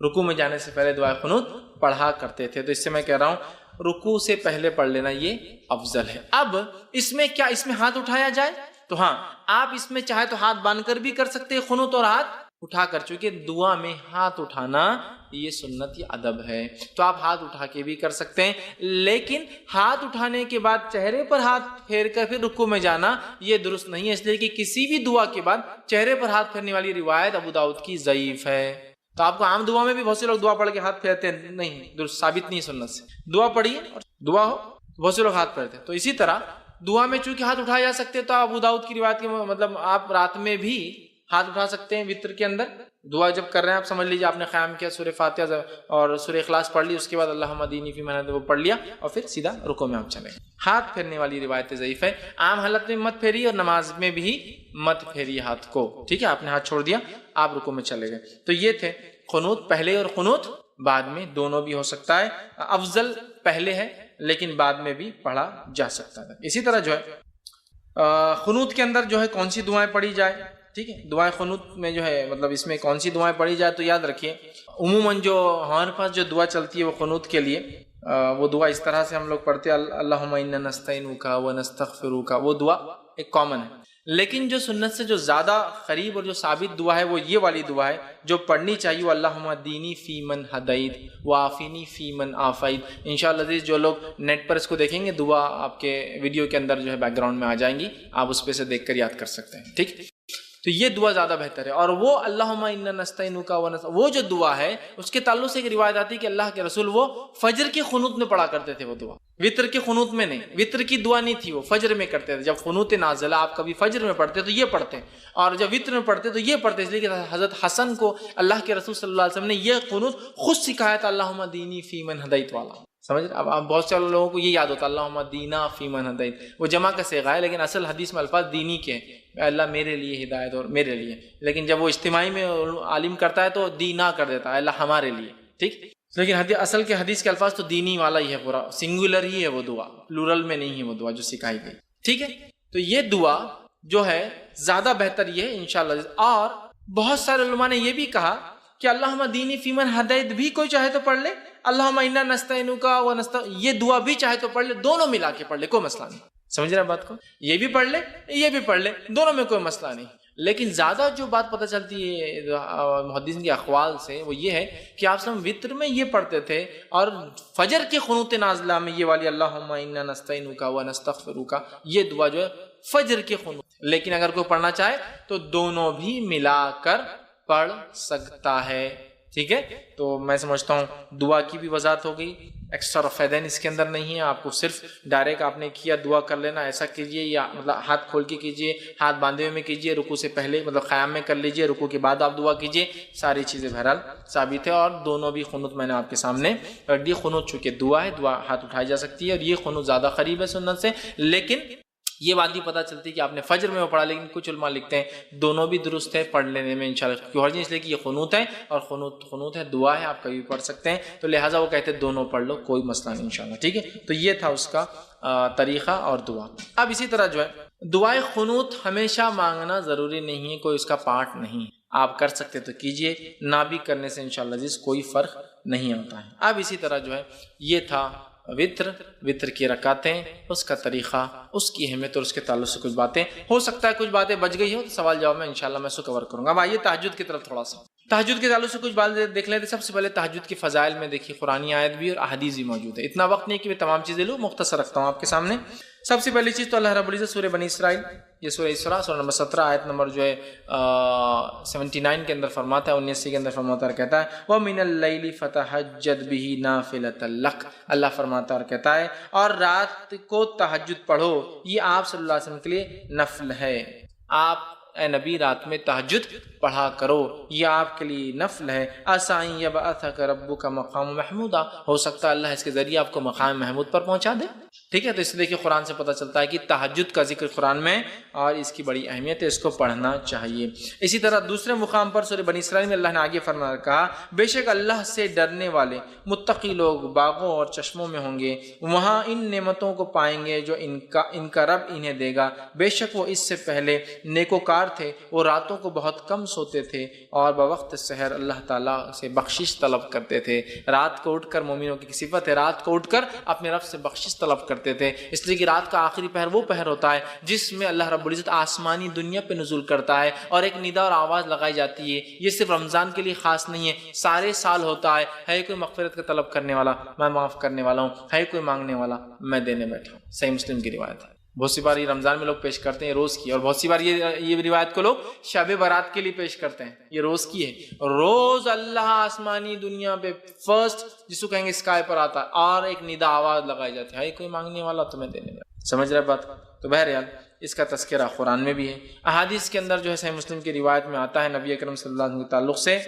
رکوع میں جانے سے پہلے دعائے قنوت پڑھا کرتے تھے. تو اس سے میں کہہ رہا ہوں رکوع سے پہلے پڑھ لینا یہ افضل ہے. اب اس میں کیا، اس میں ہاتھ اٹھایا جائے؟ تو ہاں، آپ اس میں چاہے تو ہاتھ باندھ کر بھی کر سکتے ہیں قنوت اور ہاتھ اٹھا کر، چونکہ دعا میں ہاتھ اٹھانا یہ سنت، یہ ادب ہے، تو آپ ہاتھ اٹھا کے بھی کر سکتے ہیں. لیکن ہاتھ اٹھانے کے بعد چہرے پر ہاتھ پھیر کر پھر رکوع میں جانا یہ درست نہیں ہے، اس لیے کہ کسی بھی دعا کے بعد چہرے پر ہاتھ پھیرنے والی روایت ابو داؤد کی ضعیف ہے. تو آپ کو عام دعا میں بھی بہت سے لوگ دعا پڑھ کے ہاتھ پھیرتے ہیں، نہیں، درست ثابت نہیں سنت سے. دعا پڑھیے اور دعا ہو، بہت سے لوگ ہاتھ پھیرتے ہیں. تو اسی طرح دعا میں چونکہ ہاتھ اٹھائے جا سکتے ہیں، تو ابو داؤد کی روایت کے مطلب آپ رات میں بھی ہاتھ اٹھا سکتے ہیں. وتر کے اندر دعا جب کر رہے ہیں، آپ سمجھ لیجیے آپ نے قیام کیا، سورہ فاتحہ اور سورہ اخلاص پڑھ لی، اس کے بعد اللہم دینی فی من ہدیت وہ پڑھ لیا اور پھر سیدھا رکوع میں آپ چلے. ہاتھ پھیرنے والی روایت ضعیف ہے. عام حالت میں مت پھیریے اور نماز میں بھی مت پھیریے ہاتھ کو، ٹھیک ہے؟ آپ نے ہاتھ چھوڑ دیا، آپ رکوع میں چلے گئے. تو یہ تھے قنوت پہلے اور قنوت بعد میں، دونوں بھی ہو سکتا ہے. افضل پہلے ہے لیکن بعد میں بھی پڑھا جا سکتا ہے. اسی طرح جو ہے قنوت کے اندر جو ہے کون سی دعائیں پڑھی جائے، ٹھیک ہے؟ دعائیں قنوت میں جو ہے مطلب اس میں کون سی دعائیں پڑھی جائے، تو یاد رکھیے عموماً جو ہمارے پاس جو دعا چلتی ہے وہ قنوت کے لیے وہ دعا اس طرح سے ہم لوگ پڑھتے ہیں، اللہم انا نستعینک ونستغفرک، وہ دعا ایک کامن ہے. لیکن جو سنت سے جو زیادہ قریب اور جو ثابت دعا ہے وہ یہ والی دعا ہے جو پڑھنی چاہیے، وہ اللہم دینی فی من ہدیت وعافینی فی من عافیت. انشاءاللہ عزیز جو لوگ نیٹ پر اس کو دیکھیں گے، دعا آپ کے ویڈیو کے اندر جو ہے بیک گراؤنڈ میں آ جائیں گی، آپ اس پہ سے دیکھ کر یاد کر سکتے ہیں، ٹھیک؟ تو یہ دعا زیادہ بہتر ہے. اور وہ اللہم انا نستعینک وہ جو دعا ہے اس کے تعلق سے ایک روایت آتی ہے کہ اللہ کے رسول وہ فجر کی قنوت میں پڑھا کرتے تھے. وہ دعا وطر کی قنوت میں نہیں، وطر کی دعا نہیں تھی، وہ فجر میں کرتے تھے. جب قنوت نازلہ آپ کبھی فجر میں پڑھتے تو یہ پڑھتے، اور جب وطر میں پڑھتے تو یہ پڑھتے. اس لیے کہ حضرت حسن کو اللہ کے رسول صلی اللہ علیہ وسلم نے یہ قنوت خود سکھایا تھا، اللہم دینی فی من ہدیت والا. سمجھ رہے؟ اب بہت سے لوگوں کو یہ یاد ہوتا ہے اللہم دینا فی من ہدیت، وہ جمع کا صیغہ ہے، لیکن اصل حدیث میں الفاظ دینی کے ہیں، اللہ میرے لیے ہدایت اور میرے لیے. لیکن جب وہ اجتماعی میں عالم کرتا ہے تو دینا کر دیتا ہے، اللہ ہمارے لیے، ٹھیک؟ لیکن اصل کے حدیث کے الفاظ تو دینی والا ہی ہے، پورا سنگولر ہی ہے وہ دعا، پلورل میں نہیں ہے وہ دعا جو سکھائی گئی، ٹھیک ہے؟ تو یہ دعا جو ہے زیادہ بہتر یہ ہے انشاءاللہ. اور بہت سارے علماء نے یہ بھی کہا کہ اللہم دینی فی من ہدیت بھی کوئی چاہے تو پڑھ لے، اللہم انا نستعینک یہ دعا بھی چاہے تو پڑھ لے، دونوں ملا کے پڑھ لے، کوئی مسئلہ نہیں. سمجھ رہے ہیں بات کو؟ یہ بھی پڑھ لے یہ بھی پڑھ لے، دونوں میں کوئی مسئلہ نہیں. لیکن زیادہ جو بات پتہ چلتی ہے محدثین کے اقوال سے وہ یہ ہے کہ آپ سب وطر میں یہ پڑھتے تھے اور فجر کے قنوت نازلہ میں یہ والی اللہم انا نستعینک ونستغفرک یہ دعا جو ہے فجر کے قنوت. لیکن اگر کوئی پڑھنا چاہے تو دونوں بھی ملا کر پڑھ سکتا ہے، ٹھیک ہے؟ تو میں سمجھتا ہوں دعا کی بھی وضاحت ہو گئی. ایکسٹرا فائدین اس کے اندر نہیں ہے، آپ کو صرف ڈائریکٹ آپ نے کیا دعا کر لینا، ایسا کیجئے یا مطلب ہاتھ کھول کے کیجئے، ہاتھ باندھے ہوئے میں کیجئے، رکوع سے پہلے مطلب قیام میں کر لیجئے، رکوع کے بعد آپ دعا کیجئے، ساری چیزیں بہرحال ثابت ہے. اور دونوں بھی قنوت میں نے آپ کے سامنے رکھ دی. قنوت چونکہ دعا ہے، دعا ہاتھ اٹھائی جا سکتی ہے اور یہ قنوت زیادہ قریب ہے سنت سے. لیکن یہ بات بھی پتہ چلتی ہے کہ آپ نے فجر میں وہ پڑھا، لیکن کچھ علماء لکھتے ہیں دونوں بھی درست ہے پڑھ لینے میں انشاءاللہ، کیوں حرج؟ اس لیے کہ یہ قنوت ہے اور قنوت ہے، دعا ہے، آپ کبھی پڑھ سکتے ہیں. تو لہٰذا وہ کہتے ہیں دونوں پڑھ لو، کوئی مسئلہ نہیں انشاءاللہ، ٹھیک ہے؟ تو یہ تھا اس کا طریقہ اور دعا. اب اسی طرح جو ہے دعائے قنوت ہمیشہ مانگنا ضروری نہیں ہے، کوئی اس کا پارٹ نہیں ہے، آپ کر سکتے تو کیجئے، نہ بھی کرنے سے انشاءاللہ عزیز کوئی فرق نہیں ہوتا ہے. اب اسی طرح جو ہے یہ تھا وطر کی رکعتیں، اس کا طریقہ، اس کی اہمیت اور اس کے تعلق سے کچھ باتیں. ہو سکتا ہے کچھ باتیں بچ گئی ہو تو سوال جواب میں انشاءاللہ میں اس کو کور کروں گا. اب آئیے تہجد کی طرف تھوڑا سا. تہجد کے تعلق سے کچھ بات دیکھ لیتے. سب سے پہلے تہجد کے فضائل میں دیکھیے قرآنی آیت بھی اور احادیث بھی موجود ہے. اتنا وقت نہیں کہ میں تمام چیزیں لوں، مختصر رکھتا ہوں آپ کے سامنے. سب سے پہلی چیز تو اللہ رب العزت سورہ بنی اسرائیل، یہ سورہ اسراء سورہ نمبر 17 آیت نمبر 79 کے اندر فرماتا ہے، 79 کے اندر فرماتا ہے اور کہتا ہے وَمِنَ اللَّيْلِ فَتَهَجَّدْ بِهِ نَافِلَةً لَكَ. اللہ فرماتا ہے اور کہتا ہے اور رات کو تہجد پڑھو، یہ آپ صلی اللہ علیہ وسلم کے لیے نفل ہے. آپ اے نبی رات میں تہجد پڑھا کرو، یہ آپ کے لیے نفل ہے. عَسَىٰ أَن يَبْعَثَكَ رَبُّكَ مَقَامًا مَحْمُودًا، ہو سکتا ہے اللہ اس کے ذریعے آپ کو مقام محمود پر پہنچا دے. ٹھیک ہے، تو اس لیے دیکھیے قرآن سے پتہ چلتا ہے کہ تہجد کا ذکر قرآن میں اور اس کی بڑی اہمیت ہے، اس کو پڑھنا چاہیے. اسی طرح دوسرے مقام پر سورہ بنی اسرائیل میں اللہ نے آگے فرمایا کہا بے شک اللہ سے ڈرنے والے متقی لوگ باغوں اور چشموں میں ہوں گے، وہاں ان نعمتوں کو پائیں گے جو ان کا رب انہیں دے گا. بے شک وہ اس سے پہلے نیکوکار تھے، وہ راتوں کو بہت کم سوتے تھے اور بوقت سحر اللہ تعالیٰ سے بخشش طلب کرتے تھے. رات کو اٹھ کر مومنوں کی صفت ہے، رات کو اٹھ کر اپنے رب سے بخشش طلب کرتے تھے، اس لیے کہ رات کا آخری پہر وہ پہر ہوتا ہے جس میں اللہ رب العزت آسمانی دنیا پہ نزول کرتا ہے اور ایک ندا اور آواز لگائی جاتی ہے. یہ صرف رمضان کے لیے خاص نہیں ہے، سارے سال ہوتا ہے کوئی مغفرت کا طلب کرنے والا میں معاف کرنے والا ہوں، ہے کوئی مانگنے والا میں دینے بیٹھا ہوں. صحیح مسلم کی روایت ہے. بہت سی بار یہ رمضان میں لوگ پیش کرتے ہیں روز کی، اور بہت سی بار یہ روایت کو لوگ شب برات کے لیے پیش کرتے ہیں. یہ روز کی ہے، روز اللہ آسمانی دنیا پہ فرسٹ جس کو کہیں گے اسکائی پر آتا ہے اور ایک ندا آواز لگائی جاتی ہے کوئی مانگنے والا تو میں دینے والا. سمجھ رہے بات؟ تو بہرحال اس کا تذکرہ قرآن میں بھی ہے. احادیث کے اندر جو ہے صحیح مسلم کی روایت میں آتا ہے نبی اکرم صلی اللہ علیہ وسلم کے تعلق سے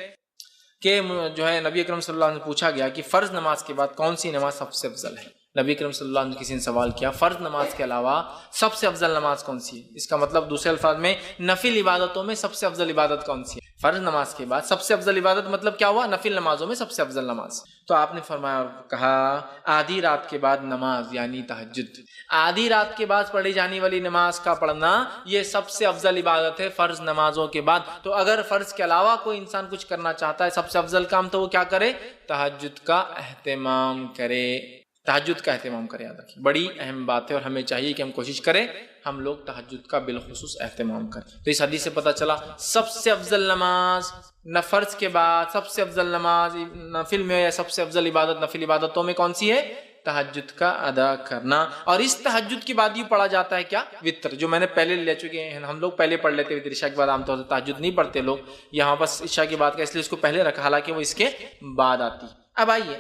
کہ جو ہے نبی اکرم صلی اللہ علیہ وسلم سے پوچھا گیا کہ فرض نماز کے بعد کون سی نماز سب سے افضل ہے. نبی کریم صلی اللہ علیہ وسلم کسی نے سوال کیا فرض نماز کے علاوہ سب سے افضل نماز کون سی ہے؟ اس کا مطلب دوسرے الفاظ میں نفل عبادتوں میں سب سے افضل عبادت کون سی ہے؟ فرض نماز کے بعد سب سے افضل عبادت مطلب کیا ہوا؟ نفل نمازوں میں سب سے افضل نماز. تو آپ نے فرمایا اور کہا آدھی رات کے بعد نماز یعنی تہجد. آدھی رات کے بعد پڑھی جانے والی نماز کا پڑھنا یہ سب سے افضل عبادت ہے فرض نمازوں کے بعد. تو اگر فرض کے علاوہ کوئی انسان کچھ کرنا چاہتا ہے سب سے افضل کام تو وہ کیا کرے؟ تہجد کا اہتمام کرے. تہجد کا اہتمام کرے. یاد رکھیں بڑی اہم بات ہے اور ہمیں چاہیے کہ ہم کوشش کریں ہم لوگ تہجد کا بالخصوص اہتمام کریں. تو اس حدیث سے پتہ چلا سب سے افضل نماز فرض کے بعد سب سے افضل نماز نفل میں یا سب سے افضل عبادت نفل عبادتوں میں کون سی ہے؟ تہجد کا ادا کرنا. اور اس تہجد کے بعد یہ پڑھا جاتا ہے کیا؟ وتر، جو میں نے پہلے لے چکے ہیں. ہم لوگ پہلے پڑھ لیتے وتر عشاء کے بعد، عام طور سے تہجد نہیں پڑھتے لوگ، یہاں بس عشاء کی بات کا اس لیے اس کو پہلے رکھا حالانکہ وہ اس کے بعد آتی. اب آئیے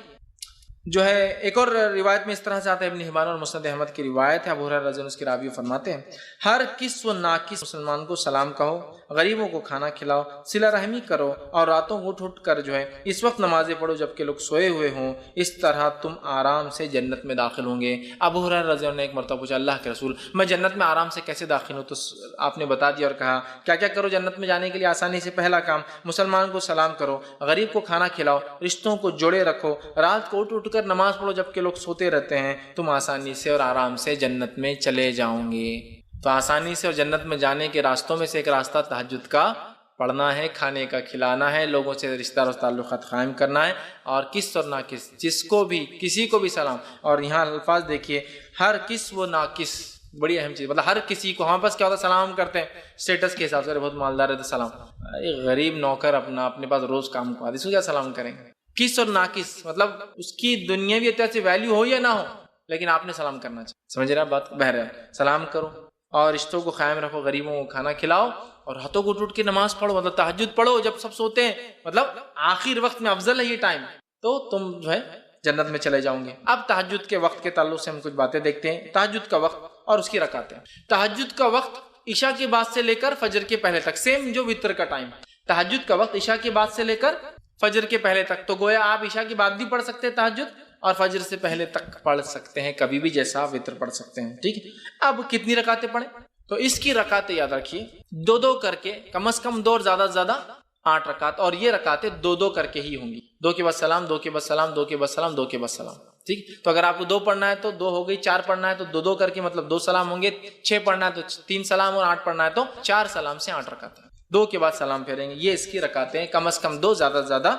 جو ہے ایک اور روایت میں اس طرح سے آتا ہے، ابن حبان اور مسند احمد کی روایت ہے. ابو ہریرہ رضی اللہ عنہ اس کی راوی فرماتے ہیں ہر کس و ناکس مسلمان کو سلام کہو، غریبوں کو کھانا کھلاؤ، صلہ رحمی کرو اور راتوں کو اٹھ اٹھ کر جو ہے اس وقت نمازیں پڑھو جبکہ لوگ سوئے ہوئے ہوں، اس طرح تم آرام سے جنت میں داخل ہوں گے. ابو ہریرہ رضی اللہ عنہ نے ایک مرتبہ پوچھا اللہ کے رسول میں جنت میں آرام سے کیسے داخل ہوں؟ تو آپ نے بتا دیا اور کہا کیا کیا کرو جنت میں جانے کے لیے آسانی سے. پہلا کام مسلمان کو سلام کرو، غریب کو کھانا کھلاؤ، رشتوں کو جوڑے رکھو، رات کو اٹھ اٹھ کر نماز پڑھو جبکہ لوگ سوتے رہتے ہیں، تم آسانی سے اور آرام سے جنت میں چلے جاؤں گے. تو آسانی سے اور جنت میں جانے کے راستوں میں سے ایک راستہ تہجد کا پڑھنا ہے، کھانے کا کھلانا ہے، لوگوں سے رشتہ اور تعلقات قائم کرنا ہے، اور کس اور ناکس جس کو بھی کسی کو بھی سلام. اور یہاں الفاظ دیکھیے ہر کس و ناکس، بڑی اہم چیز، مطلب ہر کسی کو. ہمارے پاس کیا ہوتا ہے سلام کرتے ہیں اسٹیٹس کے حساب سے، بہت مالدار ہے تو سلام. ایک غریب نوکر اپنے پاس روز کام کو آتی اس کو کیا سلام کریں گے؟ کس اور ناکس مطلب اس کی دنیاوی اعتبار سے ویلیو ہو یا نہ ہو لیکن آپ نے سلام کرنا چاہیے. سمجھ رہے آپ بات؟ بہرحال سلام کرو اور رشتوں کو قائم رکھو، غریبوں کو کھانا کھلاؤ اور ہاتھوں کو ٹوٹ کے نماز پڑھو، مطلب تہجد پڑھو جب سب سوتے ہیں، مطلب آخر وقت میں افضل ہے یہ ٹائم، تو تم جو ہے جنت میں چلے جاؤں گے. اب تہجد کے وقت کے تعلق سے ہم کچھ باتیں دیکھتے ہیں. تہجد کا وقت اور اس کی رکعتیں. تہجد کا وقت عشاء کے بعد سے لے کر فجر کے پہلے تک، سیم جو وتر کا ٹائم. تہجد کا وقت عشاء کے بعد سے لے کر فجر کے پہلے تک. تو گویا آپ عشاء کے بعد بھی پڑھ سکتے ہیں تہجد اور فجر سے پہلے تک پڑھ سکتے ہیں، کبھی بھی جیسا وتر پڑھ سکتے ہیں. ٹھیک ہے. اب کتنی رکعتیں پڑھیں؟ تو اس کی رکعتیں یاد رکھیے دو دو کر کے، کم از کم 2 اور زیادہ سے زیادہ 8 رکعت. اور یہ رکعتیں 2 کر کے ہی ہوں گی. 2 کے بعد سلام، 2 کے بعد سلام، 2 کے بعد سلام، 2 کے بعد سلام. ٹھیک. تو اگر آپ کو 2 پڑھنا ہے تو 2 ہو گئی، 4 پڑھنا ہے تو 2 کر کے مطلب 2 سلام ہوں گے، 6 پڑھنا ہے تو 3 سلام اور 8 پڑھنا ہے تو 4 سلام سے 8 رکعتیں. 2 کے بعد سلام پھیریں گے. یہ اس کی رکعتیں کم از کم 2، زیادہ سے زیادہ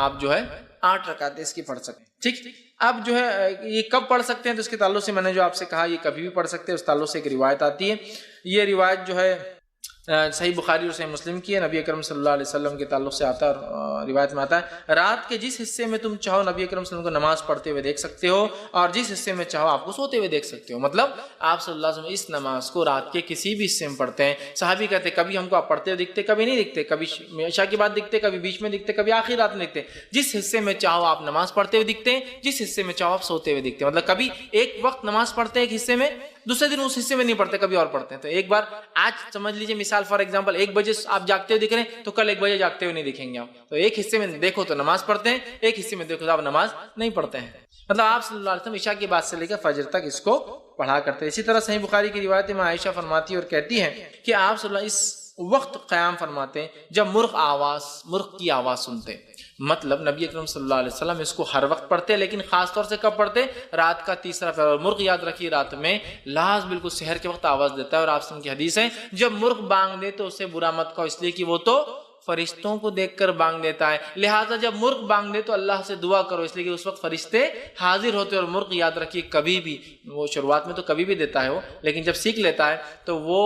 آپ جو ہے 8 رکعتیں اس کی پڑھ سکتے ہیں. ٹھیک. اب جو ہے یہ کب پڑھ سکتے ہیں؟ تو اس کے تعلق سے میں نے جو آپ سے کہا یہ کبھی بھی پڑھ سکتے ہیں. اس تعلق سے ایک روایت آتی ہے. یہ روایت جو ہے صحیح بخاری اور صحیح مسلم کی ہے، نبی اکرم صلی اللہ علیہ وسلم کے تعلق سے آتا ہے اور روایت میں آتا ہے رات کے جس حصے میں تم چاہو نبی اکرم صلی اللہ علیہ وسلم کو نماز پڑھتے ہوئے دیکھ سکتے ہو، اور جس حصے میں چاہو آپ کو سوتے ہوئے دیکھ سکتے ہو۔ مطلب آپ صلی اللہ علیہ وسلم اس نماز کو رات کے کسی بھی حصے میں پڑھتے ہیں۔ صحابی کہتے ہیں کبھی ہم کو آپ پڑھتے ہوئے دکھتے، کبھی نہیں دکھتے، کبھی عشاء کے بعد دکھتے، کبھی بیچ میں دکھتے، کبھی آخری رات میں دکھتے۔ جس حصے میں چاہو آپ نماز پڑھتے ہوئے دکھتے ہیں، جس حصے میں چاہو آپ سوتے ہوئے دکھتے ہیں۔ مطلب کبھی ایک وقت نماز پڑھتے ہیں ایک حصے میں، دوسرے دن اس حصے میں نہیں پڑھتے، کبھی اور پڑھتے ہیں۔ تو ایک بار آج سمجھ لیجیے مثال فار ایگزامپل 1 بجے آپ جاگتے ہوئے دکھ رہے ہیں تو کل 1 بجے جاگتے ہوئے نہیں دکھیں گے آپ۔ تو ایک حصے میں دیکھو تو نماز پڑھتے ہیں، ایک حصے میں دیکھو تو آپ نماز نہیں پڑھتے ہیں۔ مطلب آپ صلی اللہ علیہ وسلم عشاء کے بعد سے لے کر فجر تک اس کو پڑھا کرتے ہیں۔ اسی طرح صحیح بخاری کی روایت میں عائشہ فرماتی اور کہتی ہیں کہ آپ صلی اللہ علیہ وسلم اس وقت قیام فرماتے ہیں جب مرغ کی آواز سنتے۔ مطلب نبی اکرم صلی اللہ علیہ وسلم اس کو ہر وقت پڑھتے، لیکن خاص طور سے کب پڑھتے؟ رات کا تیسرا پہر۔ اور مرغ یاد رکھیے رات میں لاز بالکل سحر کے وقت آواز دیتا ہے، اور آپ کی حدیث ہے جب مرغ بانگ دے تو اسے برا مت کہو، اس لیے کہ وہ تو فرشتوں کو دیکھ کر بانگ دیتا ہے، لہٰذا جب مرغ بانگ دے تو اللہ سے دعا کرو، اس لیے کہ اس وقت فرشتے حاضر ہوتے۔ اور مرغ یاد رکھیے کبھی بھی، وہ شروعات میں تو کبھی بھی دیتا ہے وہ، لیکن جب سیکھ لیتا ہے تو وہ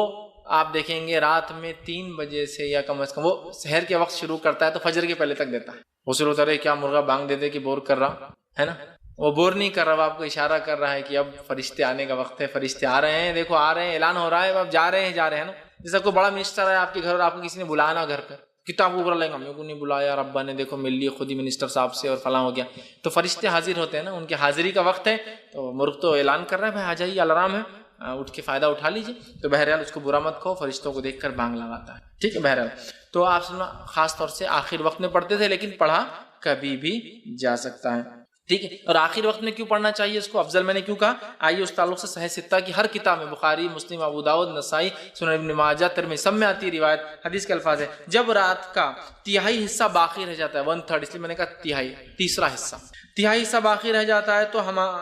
آپ دیکھیں گے رات میں 3 بجے سے یا کم از کم وہ سحر کے وقت شروع کرتا ہے تو فجر کے پہلے تک دیتا ہے۔ وہ شروع ہوتا ہے کیا مرغا بانگ دے دے کہ بور کر رہا ہے نا، وہ بور نہیں کر رہا، وہ آپ کو اشارہ کر رہا ہے کہ اب فرشتے آنے کا وقت ہے، فرشتے آ رہے ہیں، دیکھو آ رہے ہیں، اعلان ہو رہا ہے، اب جا رہے ہیں نا۔ جیسا کوئی بڑا منسٹر ہے آپ کے گھر اور آپ کو کسی نے بلایا نا گھر پہ، کتنا آپ کو برا لگے گا، میرے کو نہیں بلایا اور ابا نے دیکھو مل لی خود ہی منسٹر صاحب سے اور فلاں ہو گیا۔ تو فرشتے حاضر ہوتے ہیں نا، ان کی حاضری کا وقت ہے، تو مرغ تو اعلان کر رہا ہے بھائی آ جائیے، الارم ہے، اٹھ کے فائدہ اٹھا لیجیے۔ تو بہرحال اس کو برا مت کہو، فرشتوں کو دیکھ کر بانگ لگاتا ہے، ٹھیک ہے۔ بہرحال تو آپ خاص طور سے آخر وقت میں پڑھتے تھے، لیکن پڑھا کبھی بھی جا سکتا ہے، ٹھیک ہے۔ اور آخر وقت میں کیوں پڑھنا چاہیے اس کو افضل میں نے کیوں کہا؟ آئیے اس تعلق سے صحیح ستہ کی ہر کتاب میں، بخاری، مسلم، ابو داؤد، نسائی، سنن ابن ماجہ، ترمذی، سب میں آتی روایت، حدیث کے الفاظ ہے جب رات کا تہائی حصہ باقی رہ جاتا ہے، 1/3، اس لیے میں نے کہا تہائی، تیسرا حصہ، تہائی حصہ باقی رہ جاتا ہے تو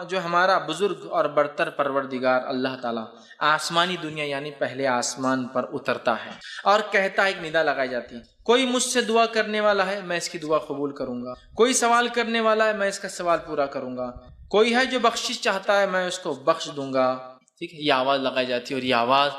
جو ہمارا بزرگ اور برتر پروردگار اللہ تعالیٰ آسمانی دنیا یعنی پہلے آسمان پر اترتا ہے اور کہتا ہے، ایک ندا لگائی جاتی ہے، کوئی مجھ سے دعا کرنے والا ہے میں اس کی دعا قبول کروں گا، کوئی سوال کرنے والا ہے میں اس کا سوال پورا کروں گا، کوئی ہے جو بخشش چاہتا ہے میں اس کو بخش دوں گا، ٹھیک ہے۔ یہ آواز لگائی جاتی ہے، اور یہ آواز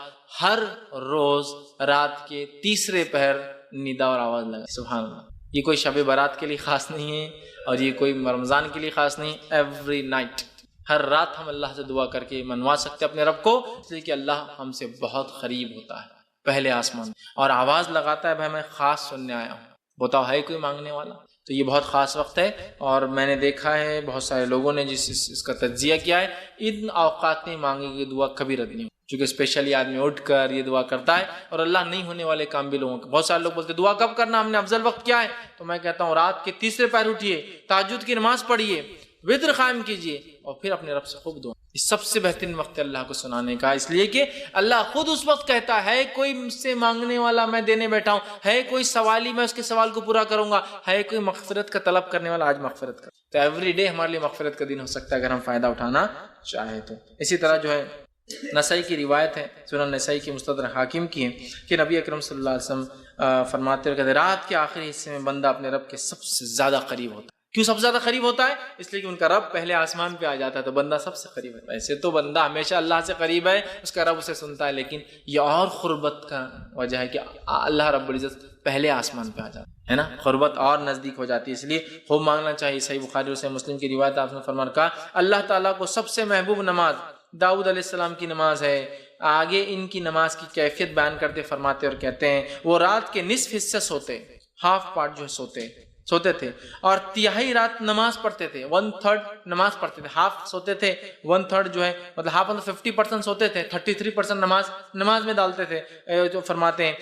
ہر روز رات کے تیسرے پہر ندا اور آواز لگا، سبحان اللہ۔ یہ کوئی شب برات کے لیے خاص نہیں ہے، اور یہ کوئی رمضان کے لیے خاص نہیں، ایوری نائٹ، ہر رات ہم اللہ سے دعا کر کے منوا سکتے اپنے رب کو، اس لیے کہ اللہ ہم سے بہت قریب ہوتا ہے پہلے آسمان، اور آواز لگاتا ہے بھائی میں خاص سننے آیا ہوں، بتاؤ ہے کوئی مانگنے والا؟ تو یہ بہت خاص وقت ہے، اور میں نے دیکھا ہے بہت سارے لوگوں نے اس کا تجزیہ کیا ہے، ان اوقات میں مانگی گئی دعا کبھی رد نہیں ہو، چونکہ اسپیشلی آدمی اٹھ کر یہ دعا کرتا ہے، اور اللہ نہیں ہونے والے کام بھی لوگوں کے، بہت سارے لوگ بولتے ہیں دعا کب کرنا، ہم نے افضل وقت کیا ہے؟ تو میں کہتا ہوں رات کے تیسرے پہر اٹھیے، تہجد کی نماز پڑھیے، وتر قائم کیجیے، اور پھر اپنے رب سے خوب دعا۔ یہ سب سے بہترین وقت ہے اللہ کو سنانے کا، اس لیے کہ اللہ خود اس وقت کہتا ہے کوئی مجھ سے مانگنے والا میں دینے بیٹھا ہوں، ہے کوئی سوالی میں اس کے سوال کو پورا کروں گا، ہے کوئی مغفرت کا طلب کرنے والا آج مغفرت کر۔ تو ایوری ڈے ہمارے لیے مغفرت کا دن ہو سکتا ہے اگر ہم فائدہ اٹھانا چاہیں تو۔ اسی طرح جو ہے نسائی کی روایت ہے، سنن نسائی کی، مستدرک حاکم کی ہے کہ نبی اکرم صلی اللہ علیہ وسلم فرماتے ہوئے کہتے ہیں رات کے آخری حصے میں بندہ اپنے رب کے سب سے زیادہ قریب ہوتا ہے۔ کیوں سب سے زیادہ قریب ہوتا ہے؟ اس لیے کہ ان کا رب پہلے آسمان پہ آ جاتا ہے، تو بندہ سب سے قریب ہے۔ ویسے تو بندہ ہمیشہ اللہ سے قریب ہے، اس کا رب اسے سنتا ہے، لیکن یہ اور قربت کا وجہ ہے کہ اللہ رب العزت پہلے آسمان پہ آ جاتا ہے نا، قربت اور نزدیک ہو جاتی ہے، اس لیے خوب مانگنا چاہیے۔ صحیح بخاری اور صحیح مسلم کی روایت آپ نے فرمان کہا اللہ تعالیٰ کو سب سے محبوب نماز داؤد علیہ السلام کی نماز ہے۔ آگے ان کی نماز کی کیفیت بیان کرتے فرماتے اور کہتے ہیں وہ رات کے نصف حصے سوتے، ہاف پارٹ جو ہے سوتے تھے، اور تہائی رات نماز پڑھتے تھے، 1/3 نماز پڑھتے تھے، ہاف سوتے تھے، 1/3 جو ہے مطلب ہاف 50% سوتے تھے، 33% نماز میں ڈالتے تھے۔ جو فرماتے ہیں